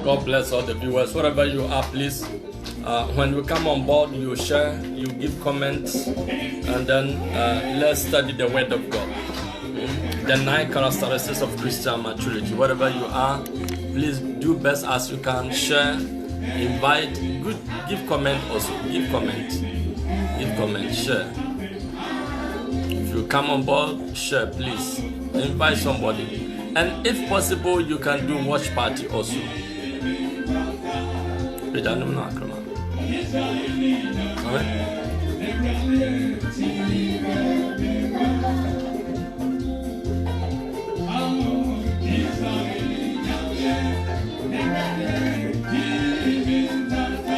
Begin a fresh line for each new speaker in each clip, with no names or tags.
God bless all the viewers. Wherever you are, please, when you come on board, you share, you give comments, and then let's study the Word of God. The 9 characteristics of Christian maturity. Wherever you are, please do best as you can. Share, invite, give comment also. Give comment, share. If you come on board, share, please. Invite somebody. And if possible, you can do watch party also.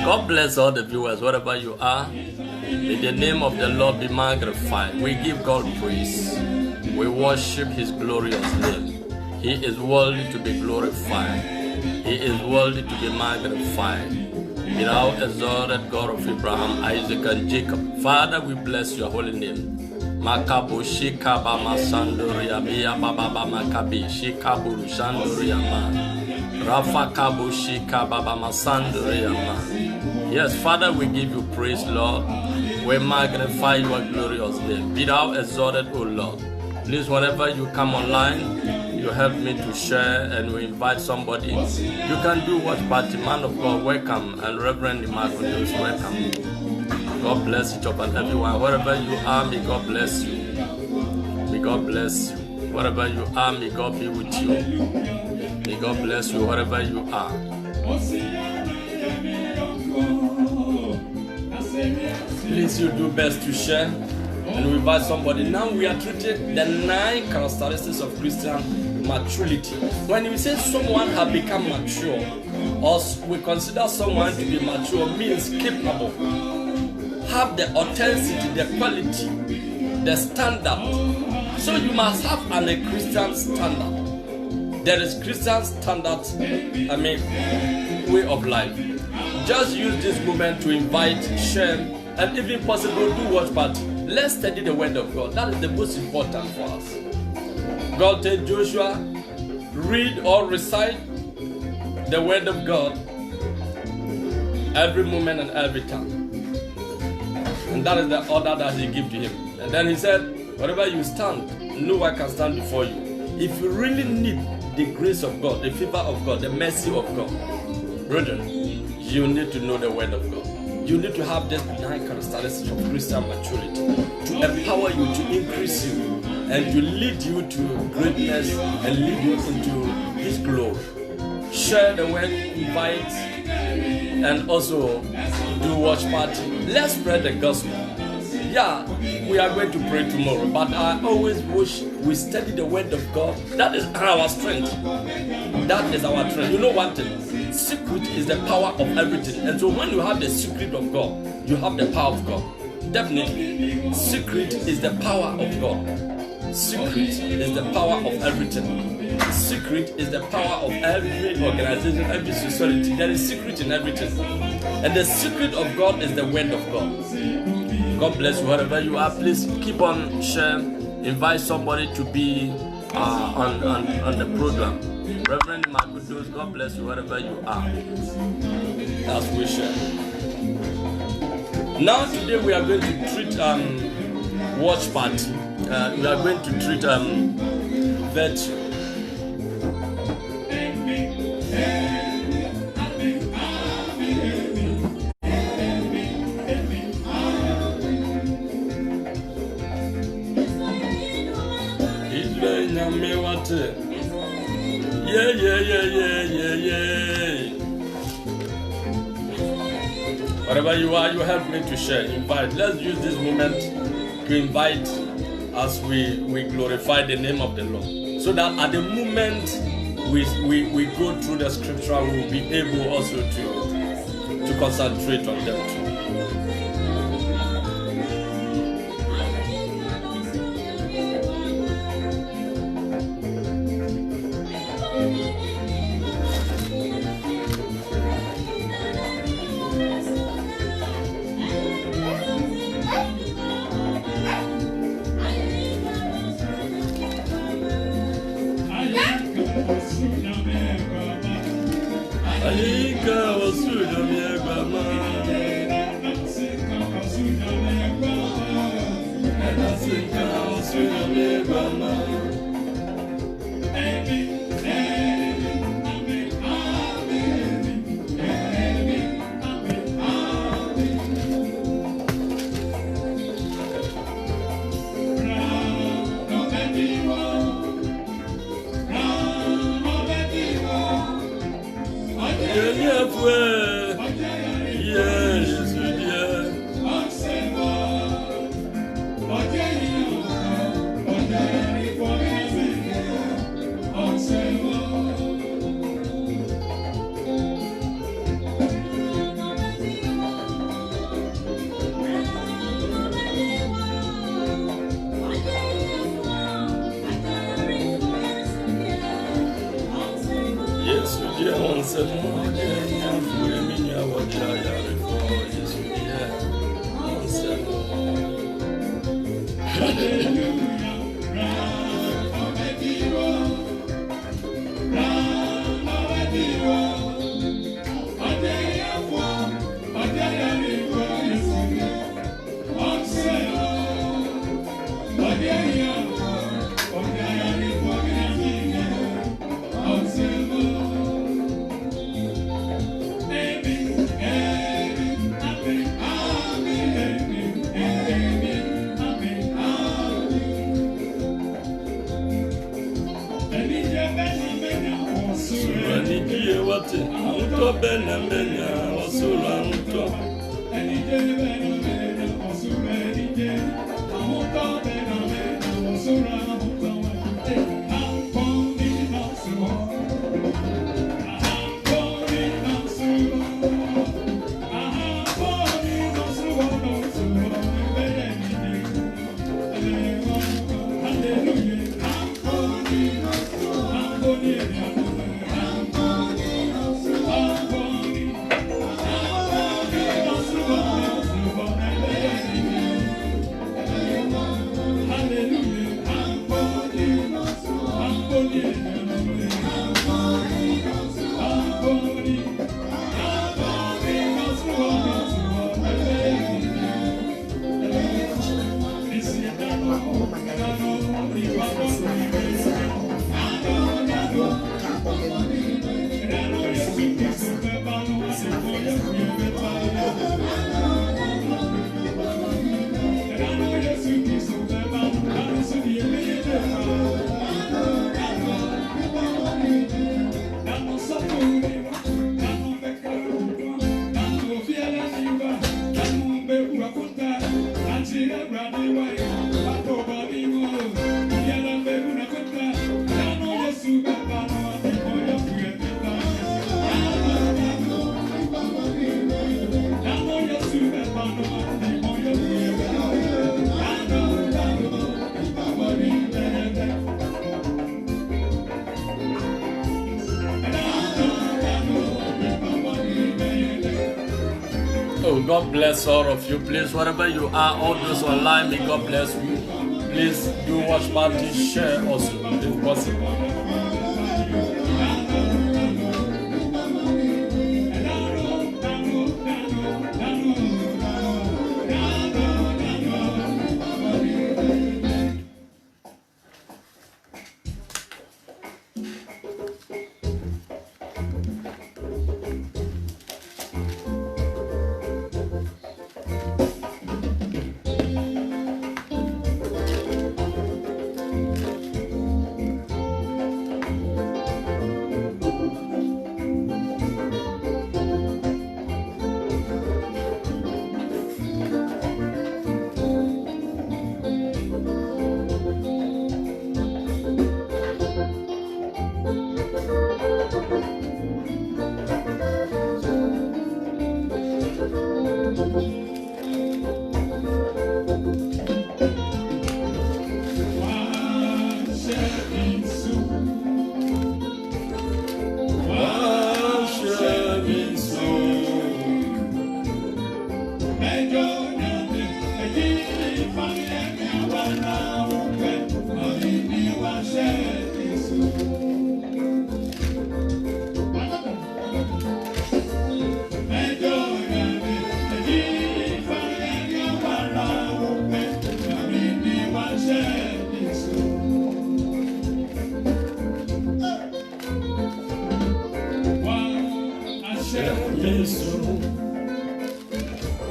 God bless all the viewers, wherever you are. May the name of the Lord be magnified. We give God praise. We worship His glorious name. He is worthy to be glorified. He is worthy to be magnified. Be thou exalted, God of Abraham, Isaac, and Jacob. Father, we bless your holy name. Makabu shikaba masandoria miya baba makabi shikaburu sandoria ma. Rafa kabu shikaba masandoria ma. Yes, Father, we give you praise, Lord. We magnify your glorious name. Be thou exalted, O Lord. Please, whenever you come online, you help me to share and we invite somebody. You can do watch party. Man of God, welcome. And Reverend Marcos, welcome. God bless each of and everyone. Wherever you are, may God bless you. May God bless you. Wherever you are, may God be with you. May God bless you wherever you are. Please, you do best to share and we invite somebody. Now we are treating the 9 characteristics of Christian maturity. When we say someone has become mature, or we consider someone to be mature, means capable, have the authenticity, the quality, the standard. So you must have a Christian standard. There is Christian standard, way of life. Just use this moment to invite, share, and if possible, do watch party. Let's study the Word of God. That is the most important for us. God told Joshua, read or recite the Word of God every moment and every time. And that is the order that He gave to him. And then He said, wherever you stand, no one can stand before you. If you really need the grace of God, the favor of God, the mercy of God, brethren, you need to know the Word of God. You need to have this 9 characteristics of Christian maturity to empower you, to increase you, and to lead you to greatness and lead you into His glory. Share the Word, invite, and also do watch party. Let's spread the gospel. Yeah, we are going to pray tomorrow, but I always wish we study the Word of God. That is our strength. That is our strength. You know one thing? Secret is the power of everything. And so when you have the secret of God, you have the power of God. Definitely. Secret is the power of God. Secret is the power of everything. Secret is the power of every organization, every society. There is secret in everything. And the secret of God is the Word of God. God bless you wherever you are. Please keep on sharing. Invite somebody to be on the program. Reverend Marcos, God bless you wherever you are. As we share. Now today we are going to treat watch party. We are going to treat virtue. Yeah. Wherever you are, you help me to share, invite. Let's use this moment to invite as we glorify the name of the Lord. So that at the moment we go through the scripture, we will be able also to concentrate on them too. Ayika wasuda miegama. Ayika wasuda miegama. God bless all of you. Please, wherever you are, all those online, may God bless you. Please do watch party, share also if possible.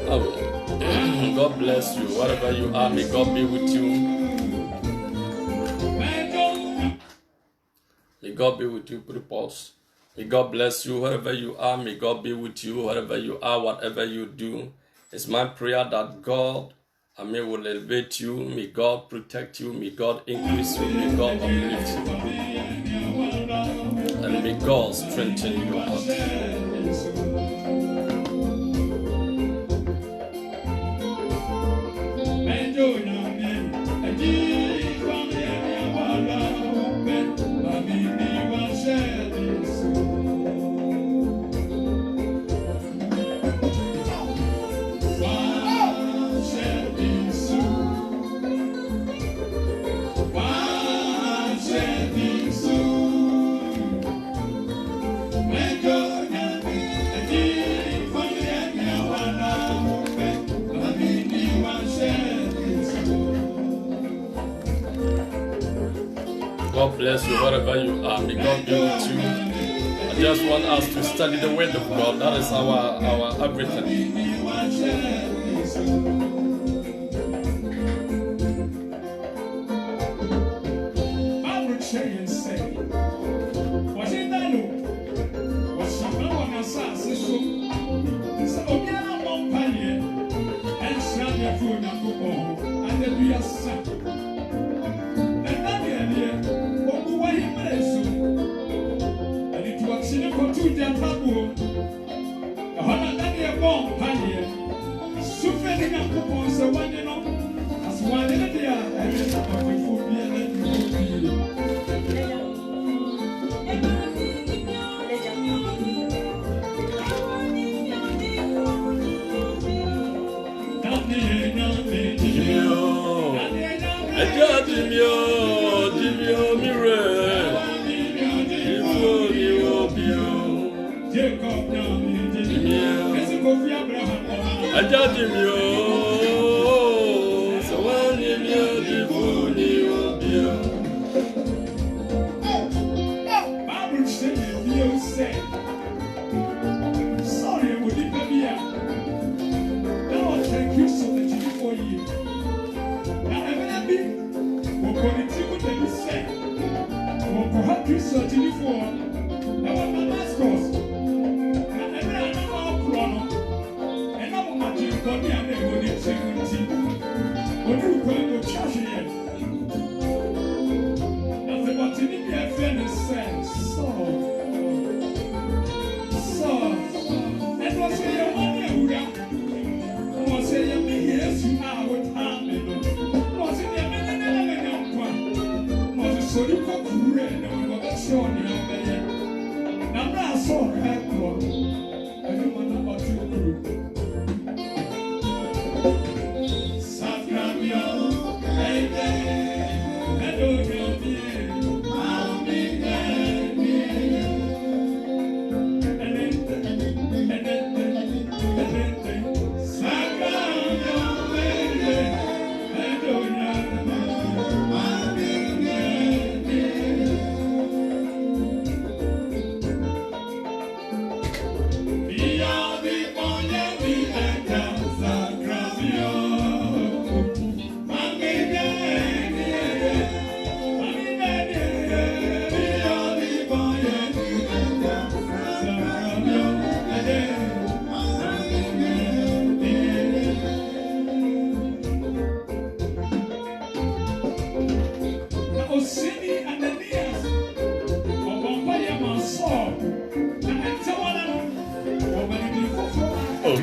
Oh, God bless you. Wherever you are, may God be with you. May God be with you, purpose. May God bless you wherever you are. May God be with you wherever you are, whatever you do. It's my prayer that God, will elevate you. May God protect you. May God increase you. May God uplift you. And may God strengthen your heart. God bless you wherever you are. May God be with you. I just want us to study the word of God. That is our everything.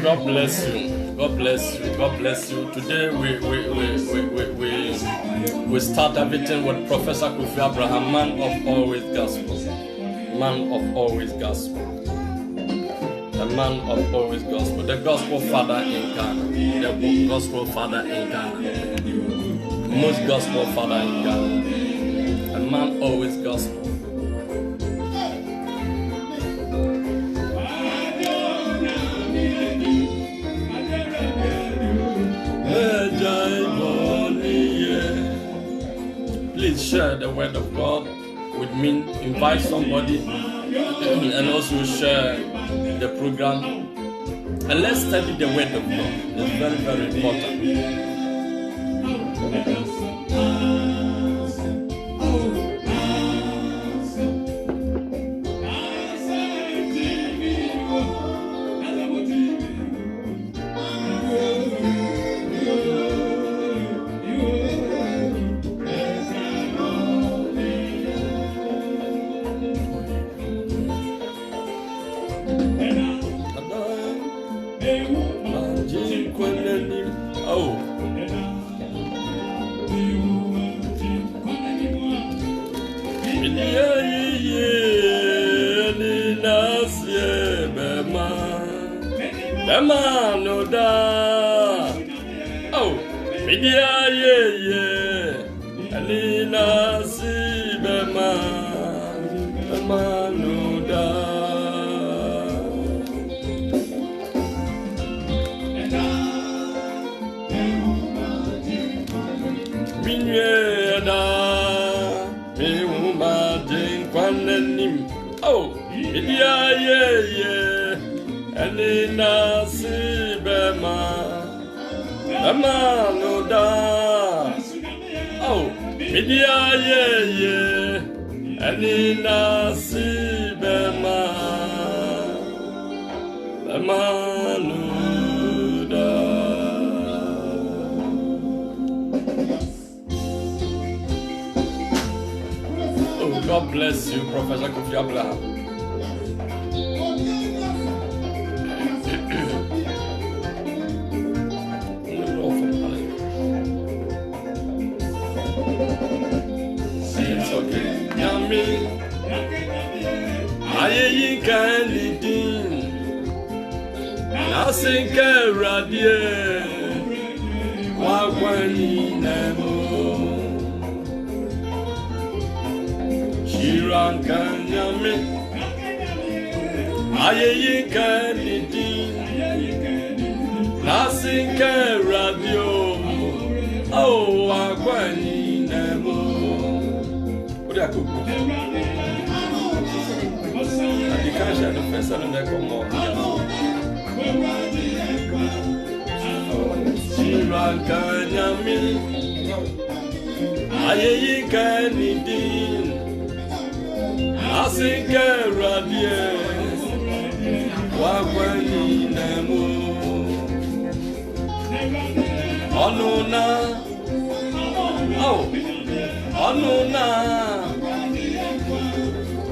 God bless you. God bless you. God bless you. Today we start everything with Professor Kofi Abraham, man of always gospel. Man of always gospel. The man of always gospel. The gospel father in Ghana. The gospel father in Ghana. Most gospel father in Ghana. A man always gospel. Please share the word of God with me. Invite somebody. and also share the program. And let's study the word of God. It's very, very important. God bless you, Professor Kofi Abraham. It's okay. Yami, aye kanidin, nasinke radie, wakwani nemo. Kanyame aye kanidi nasinke radio oh akwani nemo odia kuku adikasha the first and the komo Shiran kanyame aye kanidi Asinke radie wakwani nemo Onuna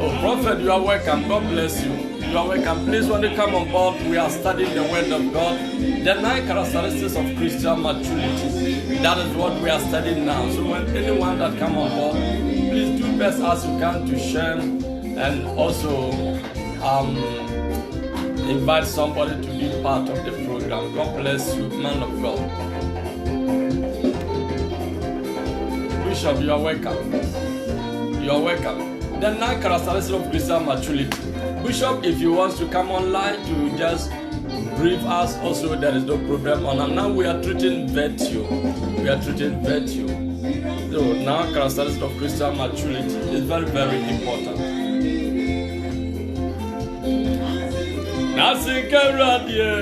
Oh Prophet, you are welcome. God bless you. You are welcome. Please, when you come on board, we are studying the word of God, the 9 characteristics of Christian maturity. That is what we are studying now. So when anyone that come on board, please do best as you can to share and also invite somebody to be part of the program. God bless you, man of God. Bishop, you are welcome. You are welcome. The 9 characteristics of Christian maturity. Bishop, if you want to come online to just brief us, also there is no problem. And now we are treating virtue. So now characteristics of Christian maturity is very, very important. Nasinke radie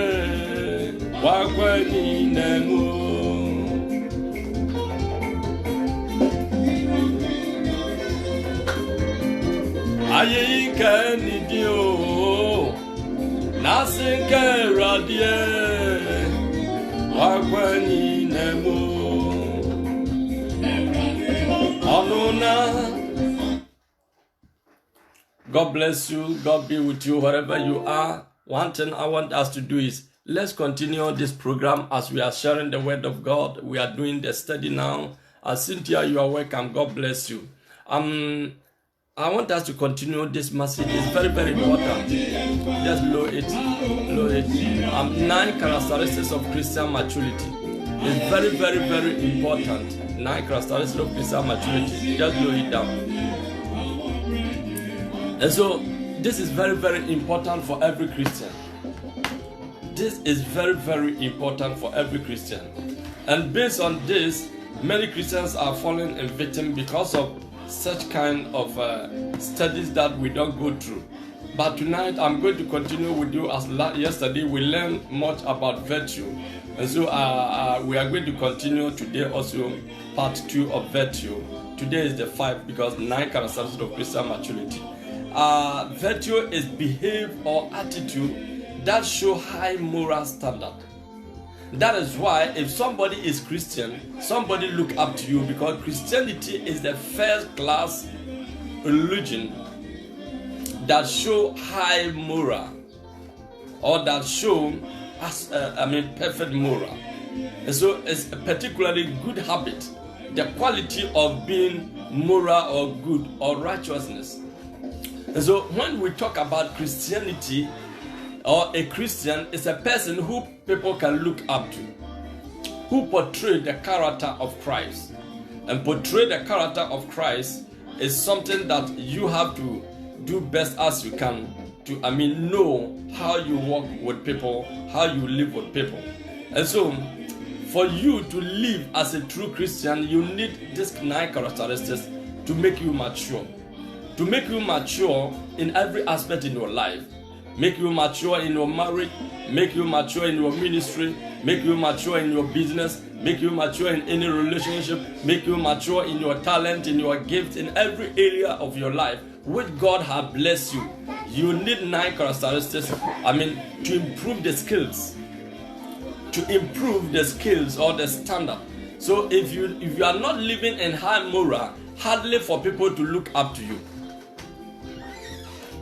wakwani nemo aye kanidio nasinke radie wakwani nemo Anuna. God bless you. God be with you wherever you are. One thing I want us to do is let's continue this program as we are sharing the word of God. We are doing the study now. Cynthia, you are welcome. God bless you. I want us to continue this message. It's very, very important. Just blow it. 9 characteristics of Christian maturity. It's very, very, very important. 9 characteristics of Christian maturity. Just blow it down. And so, this is very, very important for every Christian. This is very, very important for every Christian. And based on this, many Christians are falling a victim because of such kind of studies that we don't go through. But tonight I'm going to continue with you as yesterday we learned much about virtue. And so we are going to continue today also part 2 of virtue. Today is the 5 because 9 characteristics of Christian maturity. Virtue is behavior or attitude that show high moral standard. That is why if somebody is Christian, somebody look up to you because Christianity is the first class religion that show high moral or that show perfect moral. And so it's a particularly good habit, the quality of being moral or good or righteousness. And so when we talk about Christianity or a Christian, is a person who people can look up to, who portray the character of Christ. And portray the character of Christ is something that you have to do best as you can to know how you walk with people, how you live with people. And so for you to live as a true Christian, you need these 9 characteristics to make you mature. To make you mature in every aspect in your life. Make you mature in your marriage, make you mature in your ministry, make you mature in your business, make you mature in any relationship, make you mature in your talent, in your gift, in every area of your life which God has blessed you. You need 9 characteristics, to improve the skills. To improve the skills or the standard. So if you are not living in high moral, hardly for people to look up to you.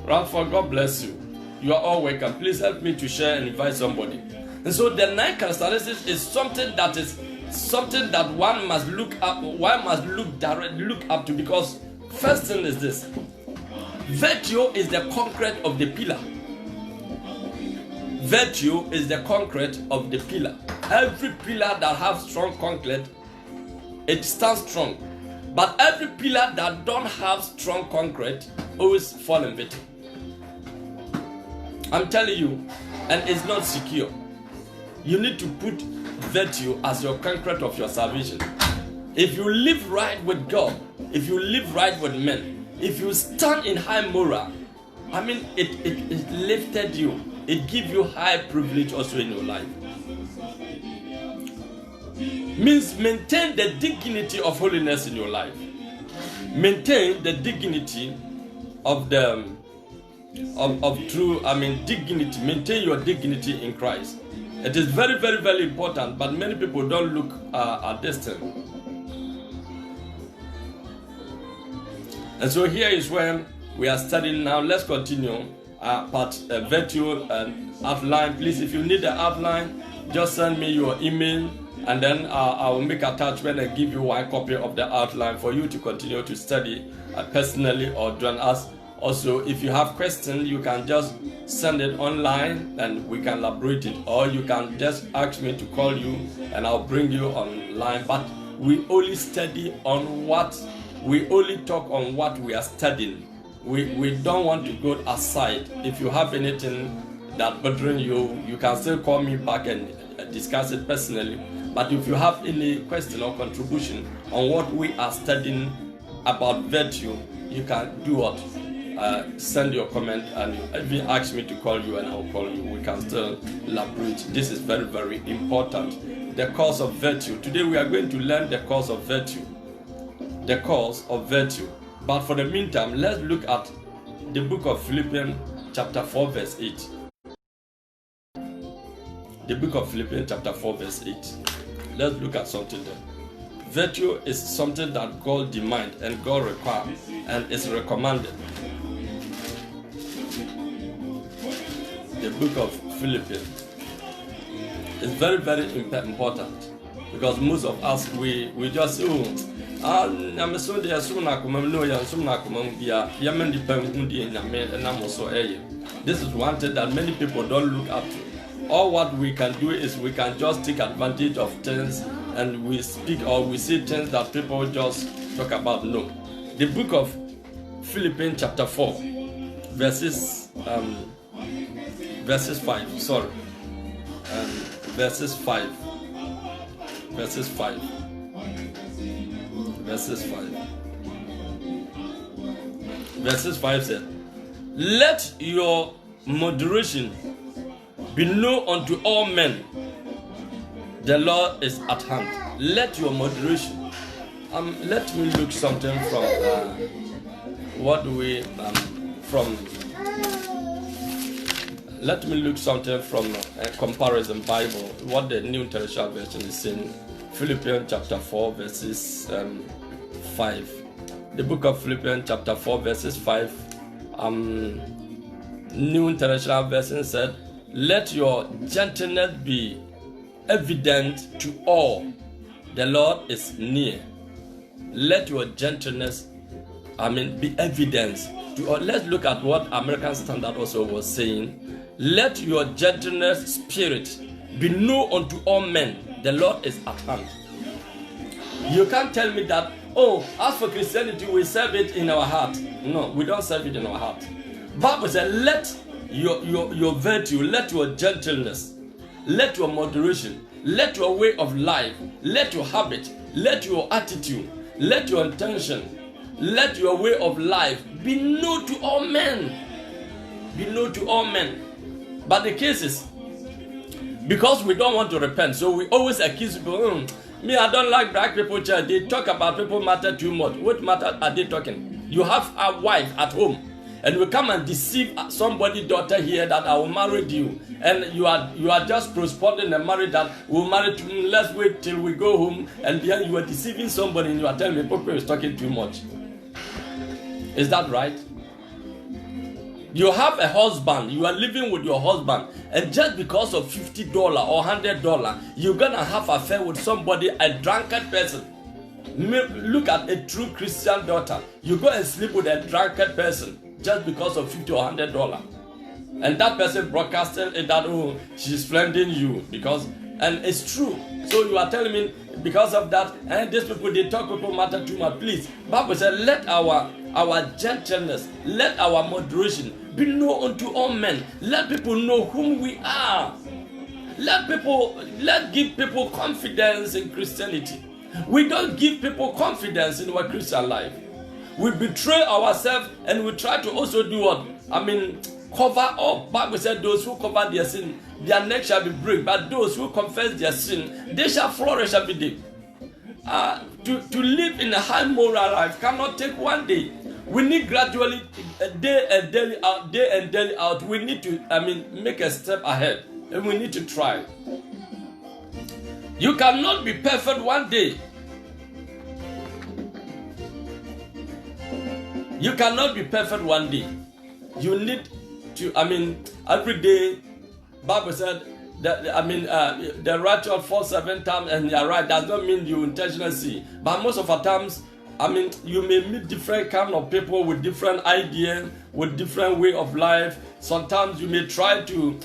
Ralph, God bless you. You are all welcome. Please help me to share and invite somebody. And so the 9 characteristics is something that one must look up, look up to, because first thing is this: virtue is the concrete of the pillar. Virtue is the concrete of the pillar. Every pillar that has strong concrete, it stands strong. But every pillar that don't have strong concrete always fall in victim. I'm telling you, and it's not secure. You need to put virtue as your concrete of your salvation. If you live right with God, if you live right with men, if you stand in high moral, it lifted you. It gives you high privilege also in your life. Means maintain the dignity of holiness in your life. Maintain the dignity of dignity. Maintain your dignity in Christ. It is very, very, very important, but many people don't look at this thing. And so here is when we are studying now. Let's continue part virtue and outline. Please, if you need the outline, just send me your email, and then I will make attachment and give you 1 copy of the outline for you to continue to study personally or join us. Also, if you have questions, you can just send it online and we can elaborate it, or you can just ask me to call you and I'll bring you online. But we only study on we only talk on what we are studying. We don't want to go aside. If you have anything that bothering you, you can still call me back and discuss it personally. But if you have any question or contribution on what we are studying about virtue, you can do what? Send your comment and even ask me to call you and I'll call you. We can still elaborate. This is very, very important. The cause of virtue. Today we are going to learn the cause of virtue. The cause of virtue. But for the meantime, let's look at the book of Philippians chapter 4 verse 8. The book of Philippians chapter 4 verse 8. Let's look at something there. Virtue is something that God demands and God requires and is recommended. The book of Philippians is very, very important, because most of us we just say, this is one thing that many people don't look up to. All what we can do is we can just take advantage of things and we speak or we say things that people just talk about. No. The book of Philippians chapter 4 verses 5, sorry. Verses 5. Verses 5. Verses 5. Verses 5 said, Let your moderation be known unto all men. The Lord is at hand. Let your moderation. Let me look something from Let me look something from a comparison Bible. What the New International Version is saying. Philippians chapter 4 verses 5. The book of Philippians chapter 4 verses 5. New International Version said, "Let your gentleness be evident to all. The Lord is near." Let your gentleness, be evidence to all. Let's look at what American Standard also was saying. Let your gentleness spirit be known unto all men. The Lord is at hand. You can't tell me that, as for Christianity, we serve it in our heart. No, we don't serve it in our heart. Bible says, let your virtue, let your gentleness, let your moderation, let your way of life, let your habit, let your attitude, let your intention, let your way of life be known to all men. Be known to all men. But the case is, because we don't want to repent, so we always accuse people. Me, I don't like black people church. They talk about people matter too much. What matter are they talking? You have a wife at home, and we come and deceive somebody's daughter here that I will marry you, and you are just postponing the marriage that we'll marry to. Let's wait till we go home, and then you are deceiving somebody, and you are telling me people is talking too much. Is that right? You have a husband, you are living with your husband, and just because of $50 or $100, you're gonna have an affair with somebody, a drunkard person. Look at a true Christian daughter. You go and sleep with a drunkard person just because of $50 or $100, and that person broadcasting it that she's friending you and it's true. So you are telling me because of that, and these people they talk people matter too much. Please, Bible said, let our gentleness, let our moderation be known unto all men. Let people know whom we are. Let give people confidence in Christianity. We don't give people confidence in our Christian life. We betray ourselves and we try to also do what? Cover up. Bible said those who cover their sin, their neck shall be break. But those who confess their sin, they shall flourish every day. To live in a high moral life cannot take one day. We need gradually, day and daily out. We need to, make a step ahead, and we need to try. You cannot be perfect one day. You cannot be perfect one day. You need to, every day. Bible said that, the righteous fall 7 times and you are right. Does not mean you intentionally see, but most of the times. You may meet different kind of people with different ideas, with different way of life. Sometimes you may try to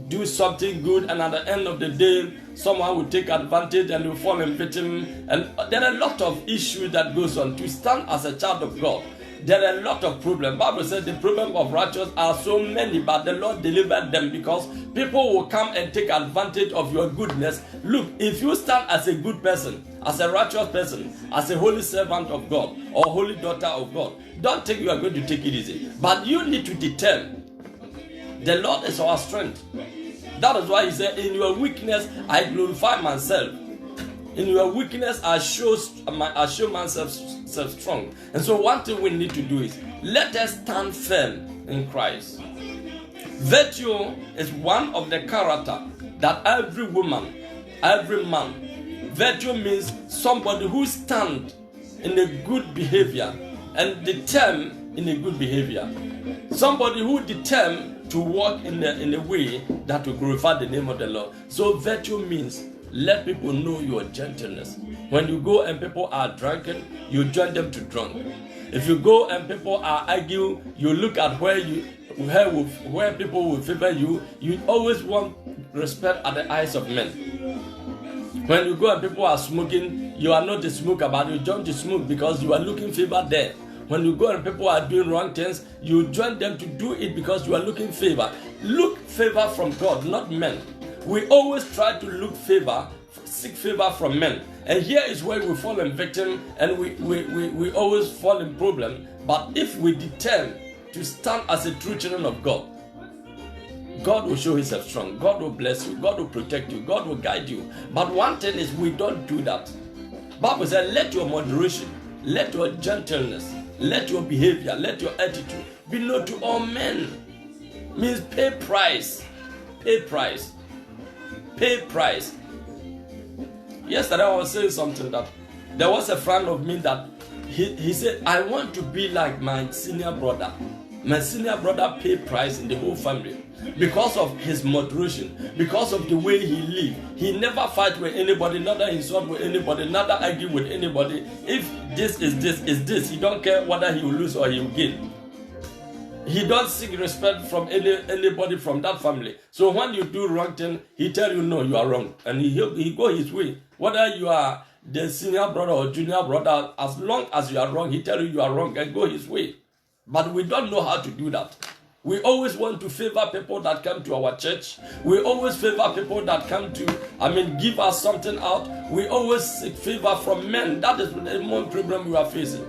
do something good, and at the end of the day, someone will take advantage and will fall in victim. And there are a lot of issues that goes on. To stand as a child of God, there are a lot of problems. Bible says the problem of righteous are so many, but the Lord delivered them because people will come and take advantage of your goodness. Look, if you stand as a good person, as a righteous person, as a holy servant of God or holy daughter of God, don't think you are going to take it easy. But you need to determine. The Lord is our strength. That is why he said, in your weakness, I glorify myself. In your weakness, I show myself strong. And so one thing we need to do is, let us stand firm in Christ. Virtue is one of the character that every woman, every man, virtue means somebody who stands in a good behavior and determined in a good behavior. Somebody who determined to walk in a way that will glorify the name of the Lord. So virtue means let people know your gentleness. When you go and people are drunken, you join them to drunk. If you go and people are arguing, you look at where people will favor you. You always want respect at the eyes of men. When you go and people are smoking, you are not a smoker, but you join to smoke because you are looking favor there. When you go and people are doing wrong things, you join them to do it because you are looking favor. Look favor from God, not men. We always try to seek favor from men. And here is where we fall in victim and we always fall in problem. But if we determine to stand as a true children of God, God will show himself strong. God will bless you. God will protect you. God will guide you. But one thing is, we don't do that. Bible says, let your moderation, let your gentleness, let your behavior, let your attitude be known to all men. Means pay price. Pay price. Pay price. Yesterday I was saying something that there was a friend of me that he said, I want to be like my senior brother. My senior brother paid price in the whole family because of his moderation, because of the way he lived. He never fight with anybody, neither insult with anybody, neither argue with anybody. If this is this, he don't care whether he will lose or he will gain. He don't seek respect from anybody from that family. So when you do wrong thing, he tell you no, you are wrong, and he go his way. Whether you are the senior brother or junior brother, as long as you are wrong, he tell you are wrong and go his way. But we don't know how to do that. We always want to favor people that come to our church. We always favor people that come to, give us something out. We always seek favor from men. That is the one problem we are facing.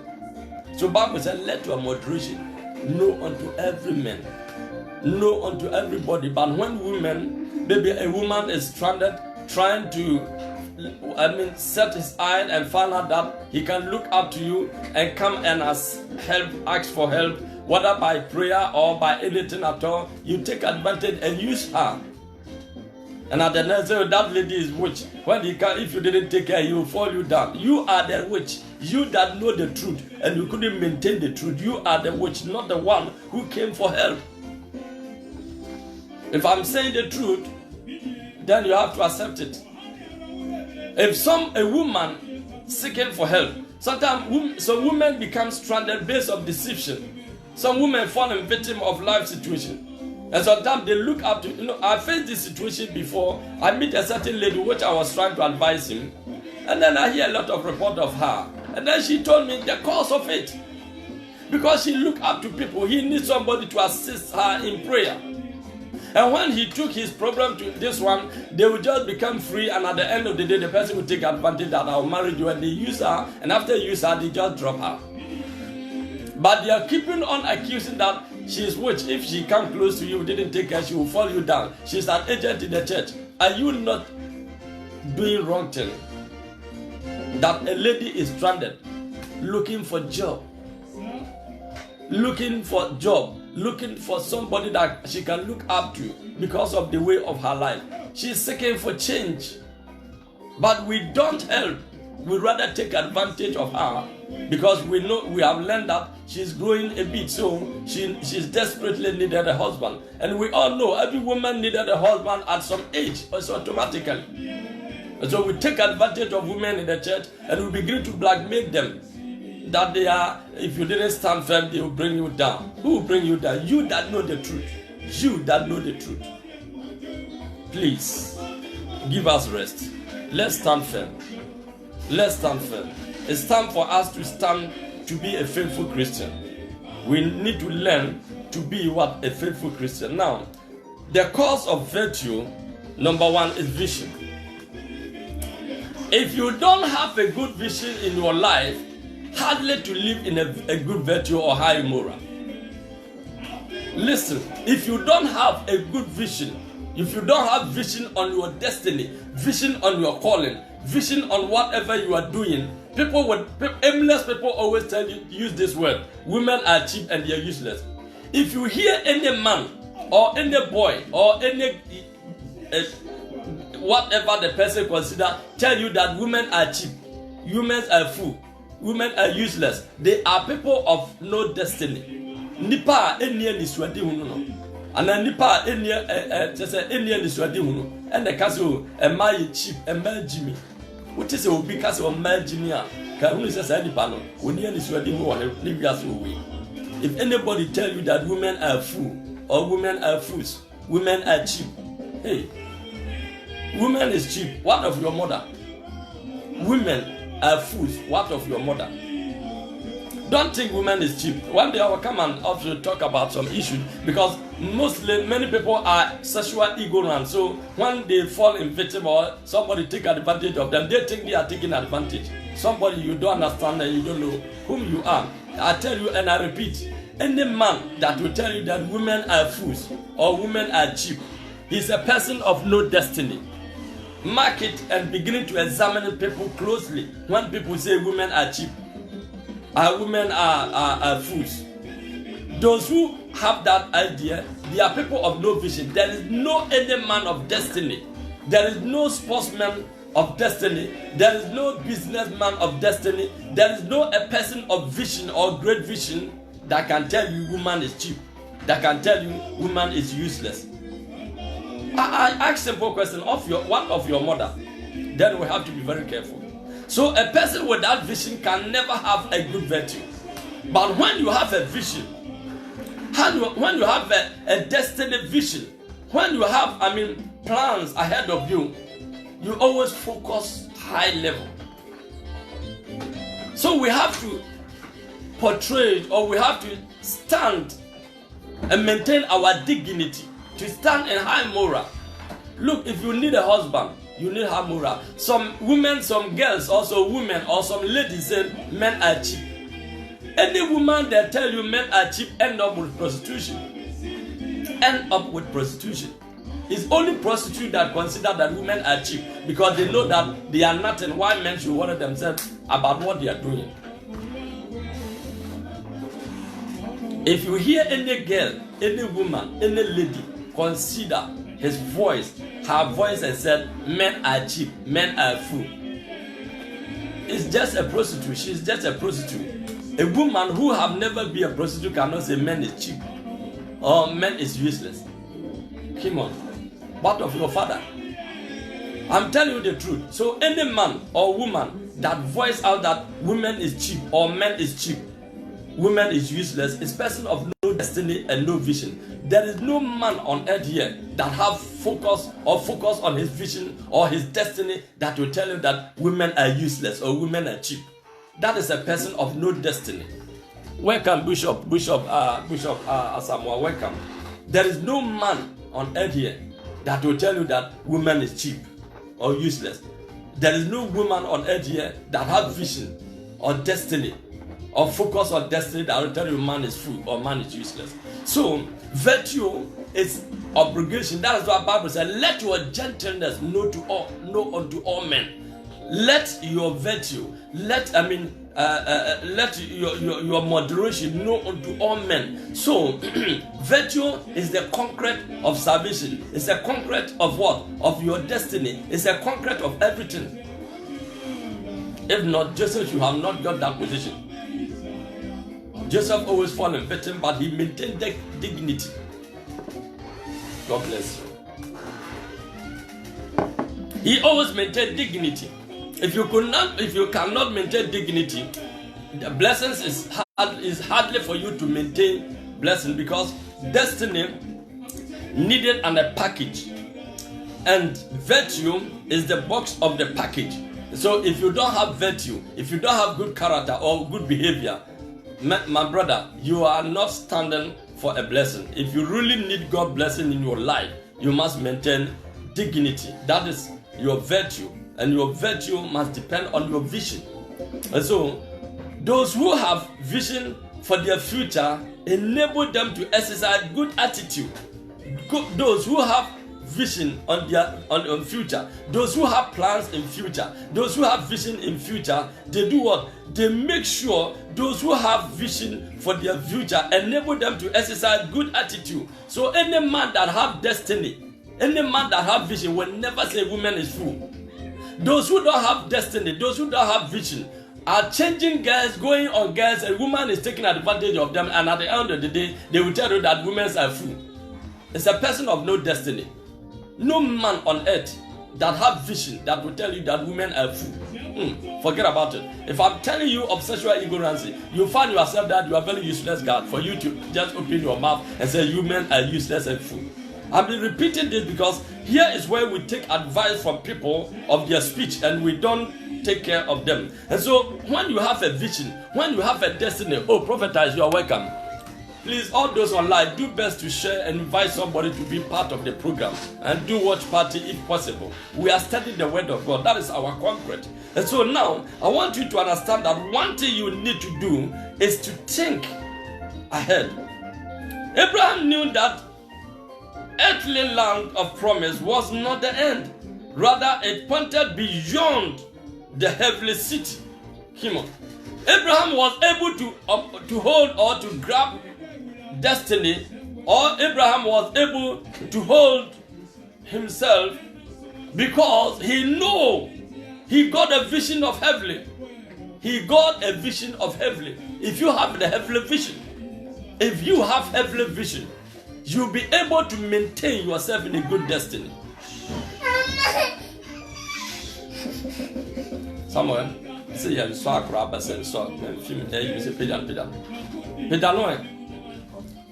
So Bible said, let your moderation know unto every man, know unto everybody. But when women, maybe a woman is stranded, trying to set his eye and find out that he can look up to you and come and ask for help, whether by prayer or by anything at all, you take advantage and use her. And at the next day, that lady is witch. If you didn't take care, he will fall you down. You are the witch. You that know the truth and you couldn't maintain the truth. You are the witch, not the one who came for help. If I'm saying the truth, then you have to accept it. If a woman seeking for help, sometimes some women become stranded based on deception. Some women fall a victim of life situation. And sometimes they look up to, I faced this situation before. I meet a certain lady which I was trying to advise him. And then I hear a lot of report of her. And then she told me the cause of it. Because she looked up to people, he needs somebody to assist her in prayer. And when he took his problem to this one, they will just become free, and at the end of the day, the person will take advantage that I'll marry you, and they use her, and after you use her, they just drop her. But they are keeping on accusing that she is witch. If she come close to you, didn't take care, she will fall you down. She's an agent in the church. Are you not doing wrong thing? That a lady is stranded, looking for job, looking for somebody that she can look up to because of the way of her life. She's seeking for change, but we don't help. We rather take advantage of her because we have learned that she's growing a bit, so she's desperately needed a husband. And we all know every woman needed a husband at some age, also automatically. And so we take advantage of women in the church and we begin to blackmail them. That they are, if you didn't stand firm, they will bring you down. Who will bring you down? You that know the truth. You that know the truth. Please, give us rest. Let's stand firm. Let's stand firm. It's time for us to stand to be a faithful Christian. We need to learn to be what? A faithful Christian. Now, the cause of virtue, number one, is vision. If you don't have a good vision in your life, hardly to live in a good virtue or high moral. Listen, if you don't have a good vision, if you don't have vision on your destiny, vision on your calling, vision on whatever you are doing, aimless people always tell you, use this word, women are cheap and they are useless. If you hear any man or any boy or any whatever the person consider tell you that women are cheap, women are fool, women are useless, they are people of no destiny. Nipa enia ni swadi hunu no. Ana nipa enia ni swadi hunu. And the kaso ema ye cheap, ema Jimmy. What is obi kaso ema Jimmy a? Ka hunu se sa nipa no. Oni ni swadi hunu wa ne wiase we. If anybody tell you that women are fool or women are fools, women are cheap. Hey, women is cheap. What of your mother? Women are fools. What of your mother? Don't think women is cheap. One day I will come and also talk about some issues because many people are sexual ignorant. So when they fall in victim or somebody take advantage of them, they think they are taking advantage. Somebody you don't understand and you don't know whom you are. I tell you and I repeat, any man that will tell you that women are fools or women are cheap is a person of no destiny. Mark it and begin to examine people closely when people say women are cheap, women are fools. Those who have that idea, they are people of no vision. There is no any man of destiny. There is no sportsman of destiny. There is no businessman of destiny. There is no a person of vision or great vision that can tell you woman is cheap, that can tell you woman is useless. I ask simple question of one of your mother, then we have to be very careful. So a person without vision can never have a good virtue. But when you have a vision, when you have a destiny vision, when you have plans ahead of you, you always focus high level. So we have to portray, or we have to stand and maintain our dignity, to stand in high moral. Look, if you need a husband, you need high moral. Some women, some girls, also women, or some ladies say men are cheap. Any woman that tell you men are cheap end up with prostitution. End up with prostitution. It's only prostitutes that consider that women are cheap because they know that they are nothing. Why men should worry themselves about what they are doing? If you hear any girl, any woman, any lady consider her voice and said, men are cheap, men are fool, it's just a prostitute. She's just a prostitute. A woman who have never been a prostitute cannot say men is cheap or men is useless. Come on. What of your father? I'm telling you the truth. So any man or woman that voice out that women is cheap or men is cheap, women is useless, is person of no destiny and no vision. There is no man on earth here that have focus on his vision or his destiny that will tell him that women are useless or women are cheap. That is a person of no destiny. Welcome, Bishop Asamoah. Welcome. There is no man on earth here that will tell you that woman is cheap or useless. There is no woman on earth here that have vision or destiny or focus on destiny that will tell you man is fool or man is useless. So virtue is obligation. That is what the Bible says. Let your gentleness know unto all men. Let your virtue, let your moderation know unto all men. So virtue is the concrete of salvation. It's a concrete of what? Of your destiny. It's a concrete of everything. If not, Joseph should have not got that position. Joseph always fall in victim, but he maintained dignity. God bless you. He always maintained dignity. If you cannot maintain dignity, the blessings is hardly for you to maintain blessing, because destiny needed a package, and virtue is the box of the package. So if you don't have virtue, if you don't have good character or good behavior, my brother, you are not standing for a blessing. If you really need God's blessing in your life, you must maintain dignity. That is your virtue, and your virtue must depend on your vision. And so those who have vision for their future, enable them to exercise good attitude. Those who have vision on their future, those who have plans in future, those who have vision in future, they do what? They make sure those who have vision for their future, enable them to exercise good attitude. So any man that have destiny, any man that have vision will never say woman is fool. Those who don't have destiny, those who don't have vision, are changing girls, going on girls, and woman is taking advantage of them, and at the end of the day, they will tell you that women are fool. It's a person of no destiny. No man on earth that have vision that will tell you that women are fool. Forget about it. If I'm telling you of sexual ignorance, you find yourself that you are very useless God for you to just open your mouth and say women are useless and fool. I've been repeating this because here is where we take advice from people of their speech and we don't take care of them. And so when you have a vision, when you have a destiny, prophetess, you are welcome. Please, all those online, do best to share and invite somebody to be part of the program, and do watch party if possible. We are studying the word of God. That is our concrete. And so now, I want you to understand that one thing you need to do is to think ahead. Abraham knew that earthly land of promise was not the end. Rather, it pointed beyond the heavenly city. Come on. Abraham was able to hold or to grab destiny, or Abraham was able to hold himself because he knew he got a vision of heavenly. He got a vision of heavenly. If you have the heavenly vision, if you have heavenly vision, you'll be able to maintain yourself in a good destiny. Somewhere, say you saw a crab, I said, so you say, pedal.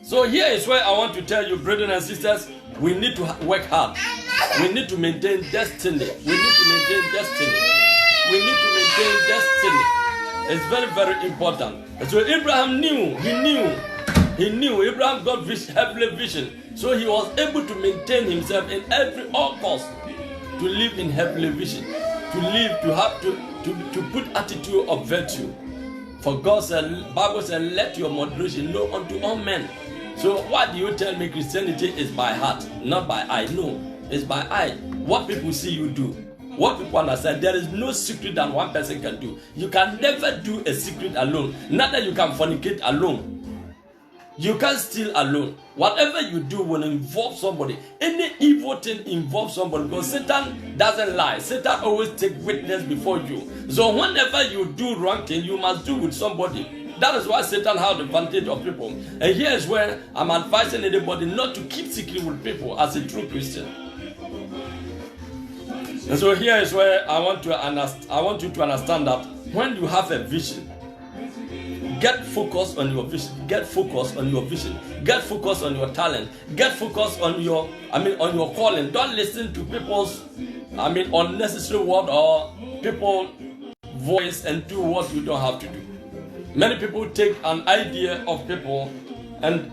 So here is where I want to tell you, brothers and sisters, we need to work hard. We need to maintain destiny. We need to maintain destiny. We need to maintain destiny. It's very, very important. And so Abraham knew, Abraham got heavenly vision. So he was able to maintain himself in all costs, to live in heavenly vision, to live, to put attitude of virtue. For God said, Bible said, let your moderation know unto all men. So what do you tell me Christianity is by heart, not by eye? No, it's by eye. What people see you do, what people understand, there is no secret that one person can do. You can never do a secret alone. Not that you can fornicate alone. You can't steal alone. Whatever you do will involve somebody. Any evil thing involves somebody, because Satan doesn't lie. Satan always takes witness before you. So whenever you do wrong thing, you must do with somebody. That is why Satan has the advantage of people. And here is where I'm advising anybody not to keep secret with people as a true Christian. And so here is where I want you to understand that when you have a vision, get focused on your vision. Get focused on your vision. Get focused on your talent. Get focused on your calling. Don't listen to people's, unnecessary word or people voice and do what you don't have to do. Many people take an idea of people and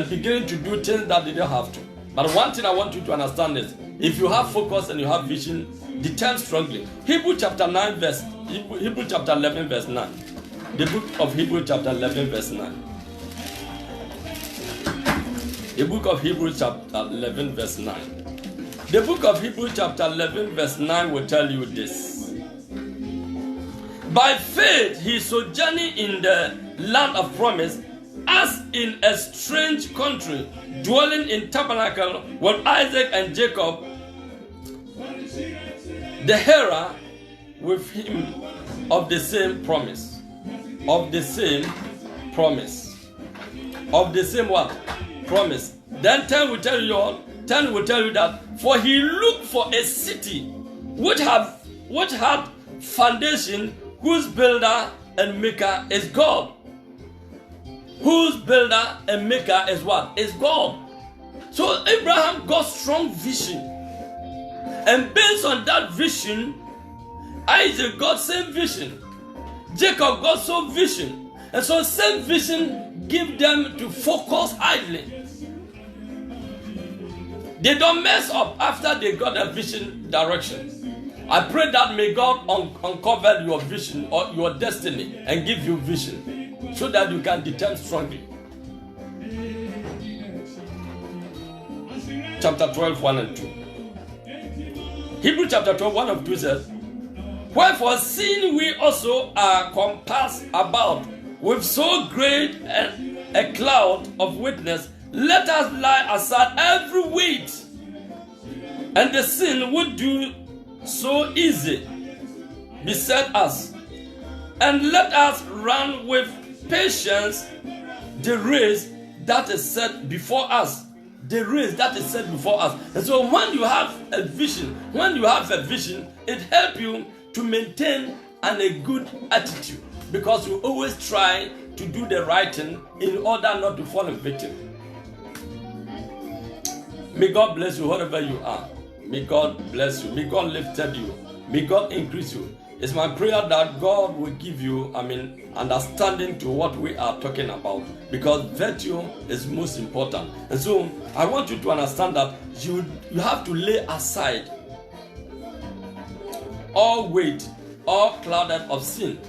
begin to do things that they don't have to. But one thing I want you to understand is, if you have focus and you have vision, determine strongly. Hebrew chapter 11 verse 9. The book of Hebrew chapter 11 verse 9. The book of Hebrew chapter 11 verse 9. The book of Hebrew chapter 11 verse 9 will tell you this. By faith he sojourned in the land of promise, as in a strange country, dwelling in tabernacle with Isaac and Jacob, the heir with him of the same promise. Of the same promise. Of the same what? Promise. Then 10 will tell you that, for he looked for a city which had foundation, whose builder and maker is God. Whose builder and maker is what? Is God. So Abraham got strong vision. And based on that vision, Isaac got same vision. Jacob got some vision. And so same vision give them to focus idly. They don't mess up after they got a vision direction. I pray that may God uncover your vision or your destiny and give you vision so that you can determine strongly. Chapter 12, 1 and 2. Hebrew chapter 12, 1 and 2 says, wherefore, seeing we also are compassed about with so great a cloud of witness, let us lay aside every weight and the sin would do so easy beset us, and let us run with patience the race that is set before us. The race that is set before us. And so when you have a vision, it helps you to maintain a good attitude, because you always try to do the right thing in order not to fall a victim. May God bless you wherever you are. May God bless you. May God lift you. May God increase you. It's my prayer that God will give you, understanding to what we are talking about, because virtue is most important. And so I want you to understand that you have to lay aside all weight, all clouded of sin,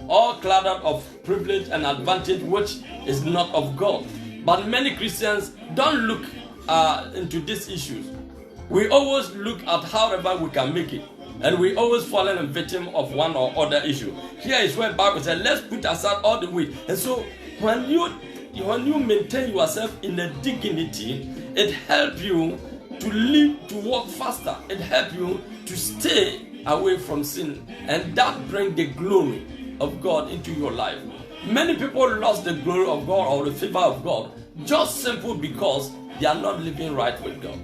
all clouded of privilege and advantage which is not of God. But many Christians don't look into these issues. We always look at however we can make it, and we always fall in a victim of one or other issue. Here is where the Bible says, let's put aside all the weight. And so when you maintain yourself in a dignity, it helps you to live, to walk faster. It helps you to stay away from sin, and that brings the glory of God into your life. Many people lost the glory of God or the favor of God just simply because they are not living right with God.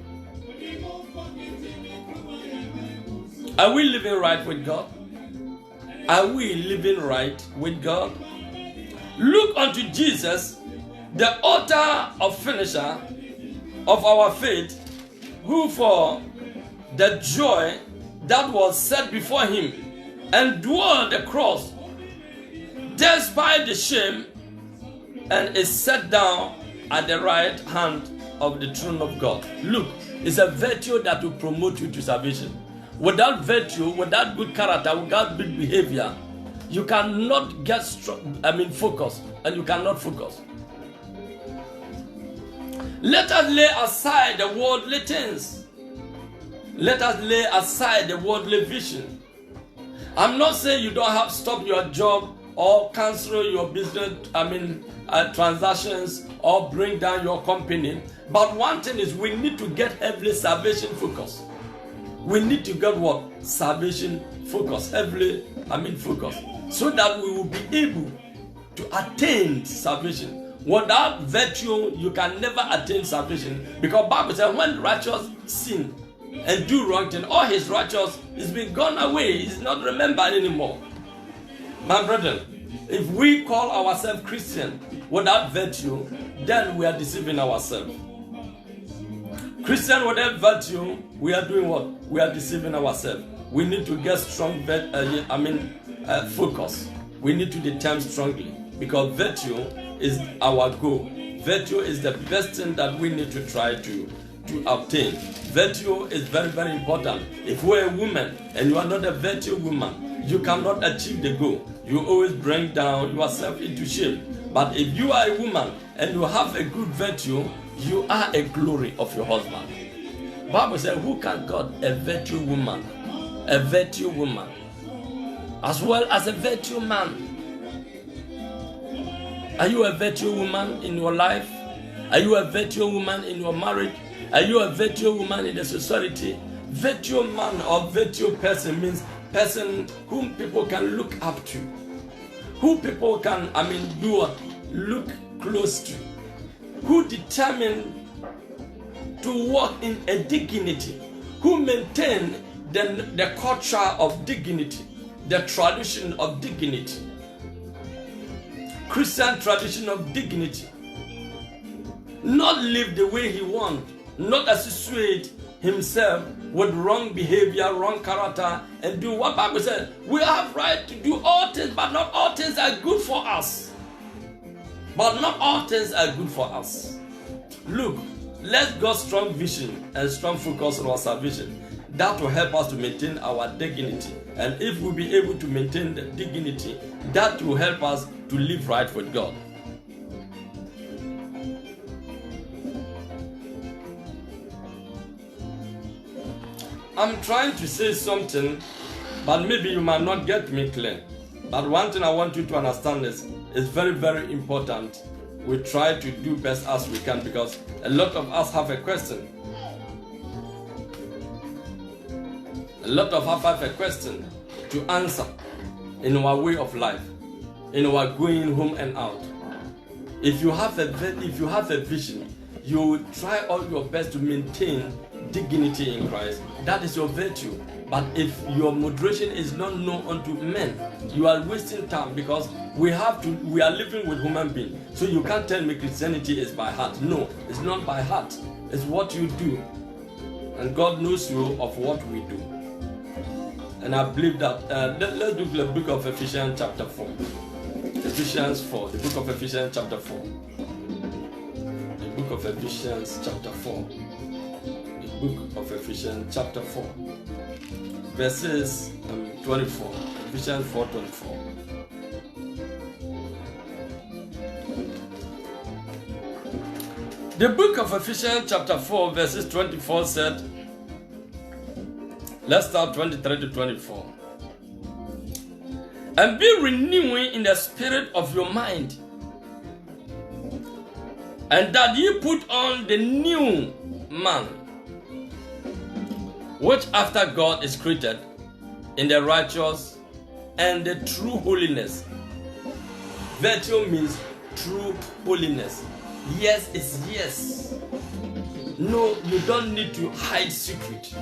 Are we living right with God? Are we living right with God? Look unto Jesus, the author or finisher of our faith, who for the joy that was set before him endured the cross, despite the shame, and is set down at the right hand of the throne of God. Look, it's a virtue that will promote you to salvation. Without virtue, without good character, without good behavior, you cannot get focus, and you cannot focus. Let us lay aside the worldly things. Let us lay aside the worldly vision. I'm not saying you don't have to stop your job or cancel your business, transactions, or bring down your company. But one thing is, we need to get heavily salvation focus. We need to get what? Salvation focus, heavily, focus, so that we will be able to attain salvation. Without virtue, you can never attain salvation, because Bible says when righteous sin and do wrong thing, all his righteous is being gone away. He's not remembered anymore. My brethren, if we call ourselves Christian without virtue, then we are deceiving ourselves. Christian without virtue, we are doing what? We are deceiving ourselves. We need to get strong focus. We need to determine strongly, because virtue is our goal. Virtue is the best thing that we need to try to obtain. Virtue is very, very important. If you are a woman and you are not a virtue woman, you cannot achieve the goal. You always bring down yourself into shame. But if you are a woman and you have a good virtue, you are a glory of your husband. Bible says, who can God a virtue woman? A virtue woman, as well as a virtue man. Are you a virtue woman in your life? Are you a virtue woman in your marriage? Are you a virtue woman in the society? Virtue man or virtue person means person whom people can look up to, who people can, look close to, who determine to walk in a dignity, who maintain the culture of dignity, the tradition of dignity, Christian tradition of dignity. Not live the way he wants, not associate himself with wrong behavior, wrong character, and do what Bible says. We have right to do all things, but not all things are good for us. But not all things are good for us. Look, let's get strong vision and strong focus on our salvation. That will help us to maintain our dignity. And if we'll be able to maintain the dignity, that will help us to live right with God. I'm trying to say something, but maybe you might not get me clear. But one thing I want you to understand is, it's very, very important. We try to do best as we can, because a lot of us have a question. A lot of us have a question to answer in our way of life, in our going home and out. If you have a vision, you will try all your best to maintain dignity in Christ. That is your virtue. But if your moderation is not known unto men, you are wasting time, because we are living with human beings. So you can't tell me Christianity is by heart. No, it's not by heart. It's what you do. And God knows you of what we do. And I believe that, let's do the book of Ephesians chapter 4. Ephesians 4, the book of Ephesians chapter 4. The book of Ephesians chapter 4. The book of Ephesians chapter 4. Verses 24. Ephesians 4:24. The book of Ephesians chapter 4 verses 24 said, let's start 23 to 24. And be renewing in the spirit of your mind, and that ye put on the new man, which after God is created in the righteous and the true holiness. Virtue means true holiness. Yes is yes. No, you don't need to hide secret.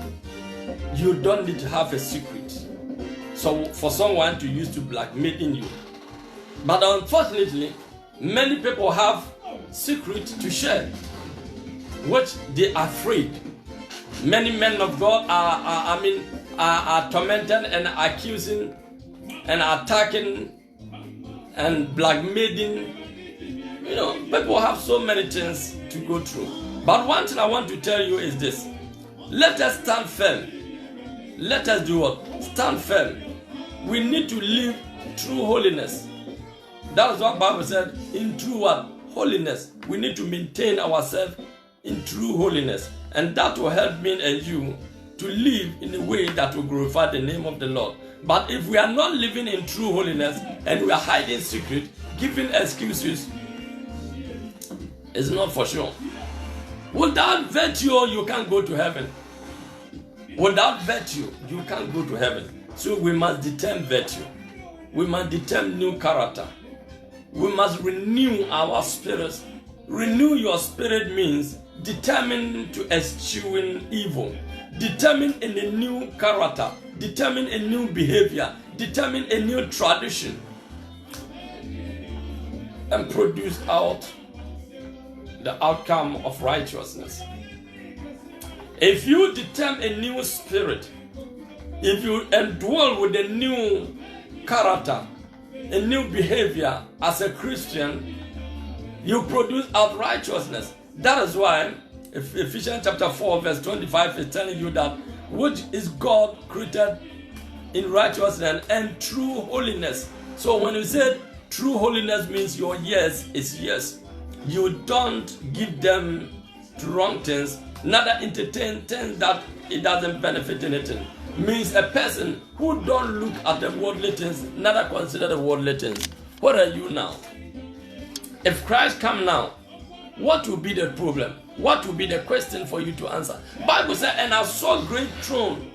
You don't need to have a secret. So for someone to use to blackmail you. But unfortunately, many people have secret to share, which they are afraid. Many men of God are tormented and accusing and attacking and blackmailing. You know, people have so many things to go through. But one thing I want to tell you is this. Let us stand firm. Let us do what? Stand firm. We need to live true holiness. That is what the Bible said. In true what? Holiness. We need to maintain ourselves in true holiness. And that will help me and you to live in a way that will glorify the name of the Lord. But if we are not living in true holiness and we are hiding secret, giving excuses, it's not for sure. Without virtue, you can't go to heaven. Without virtue, you can't go to heaven. So we must determine virtue. We must determine new character. We must renew our spirits. Renew your spirit means determine to eschew evil. Determine a new character. Determine a new behavior. Determine a new tradition. And produce out the outcome of righteousness. If you determine a new spirit, if you indwell with a new character, a new behavior as a Christian, you produce out righteousness. That is why Ephesians chapter 4 verse 25 is telling you that which is God created in righteousness and true holiness. So when you say true holiness means your yes is yes. You don't give them to wrong things, neither entertain things that it doesn't benefit anything. Means a person who don't look at the worldly things, neither consider the worldly things. What are you now? If Christ come now, what will be the problem? What will be the question for you to answer? Bible says, and I saw great throne,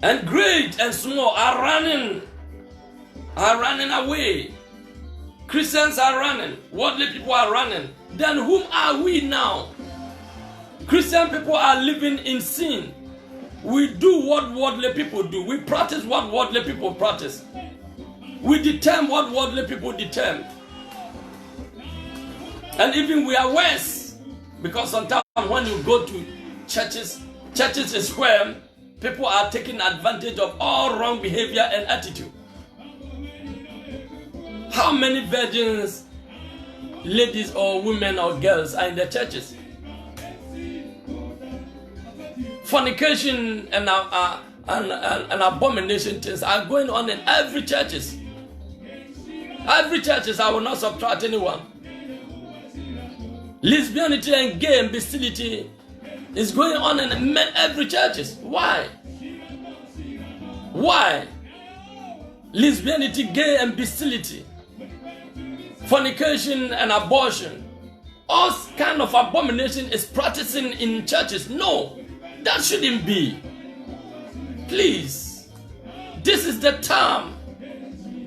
and great and small are running away. Christians are running. Worldly people are running. Then whom are we now? Christian people are living in sin. We do what worldly people do. We practice what worldly people practice. We determine what worldly people determine. And even we are worse. Because sometimes when you go to churches is where people are taking advantage of all wrong behavior and attitude. How many virgins, ladies or women or girls are in the churches? Fornication and abomination things are going on in every churches. Every churches, I will not subtract anyone. Lesbianity and gay and bestiality is going on in every churches. Why? Why? Lesbianity, gay and bestiality, fornication and abortion, all kind of abomination is practicing in churches. No, that shouldn't be. Please, this is the time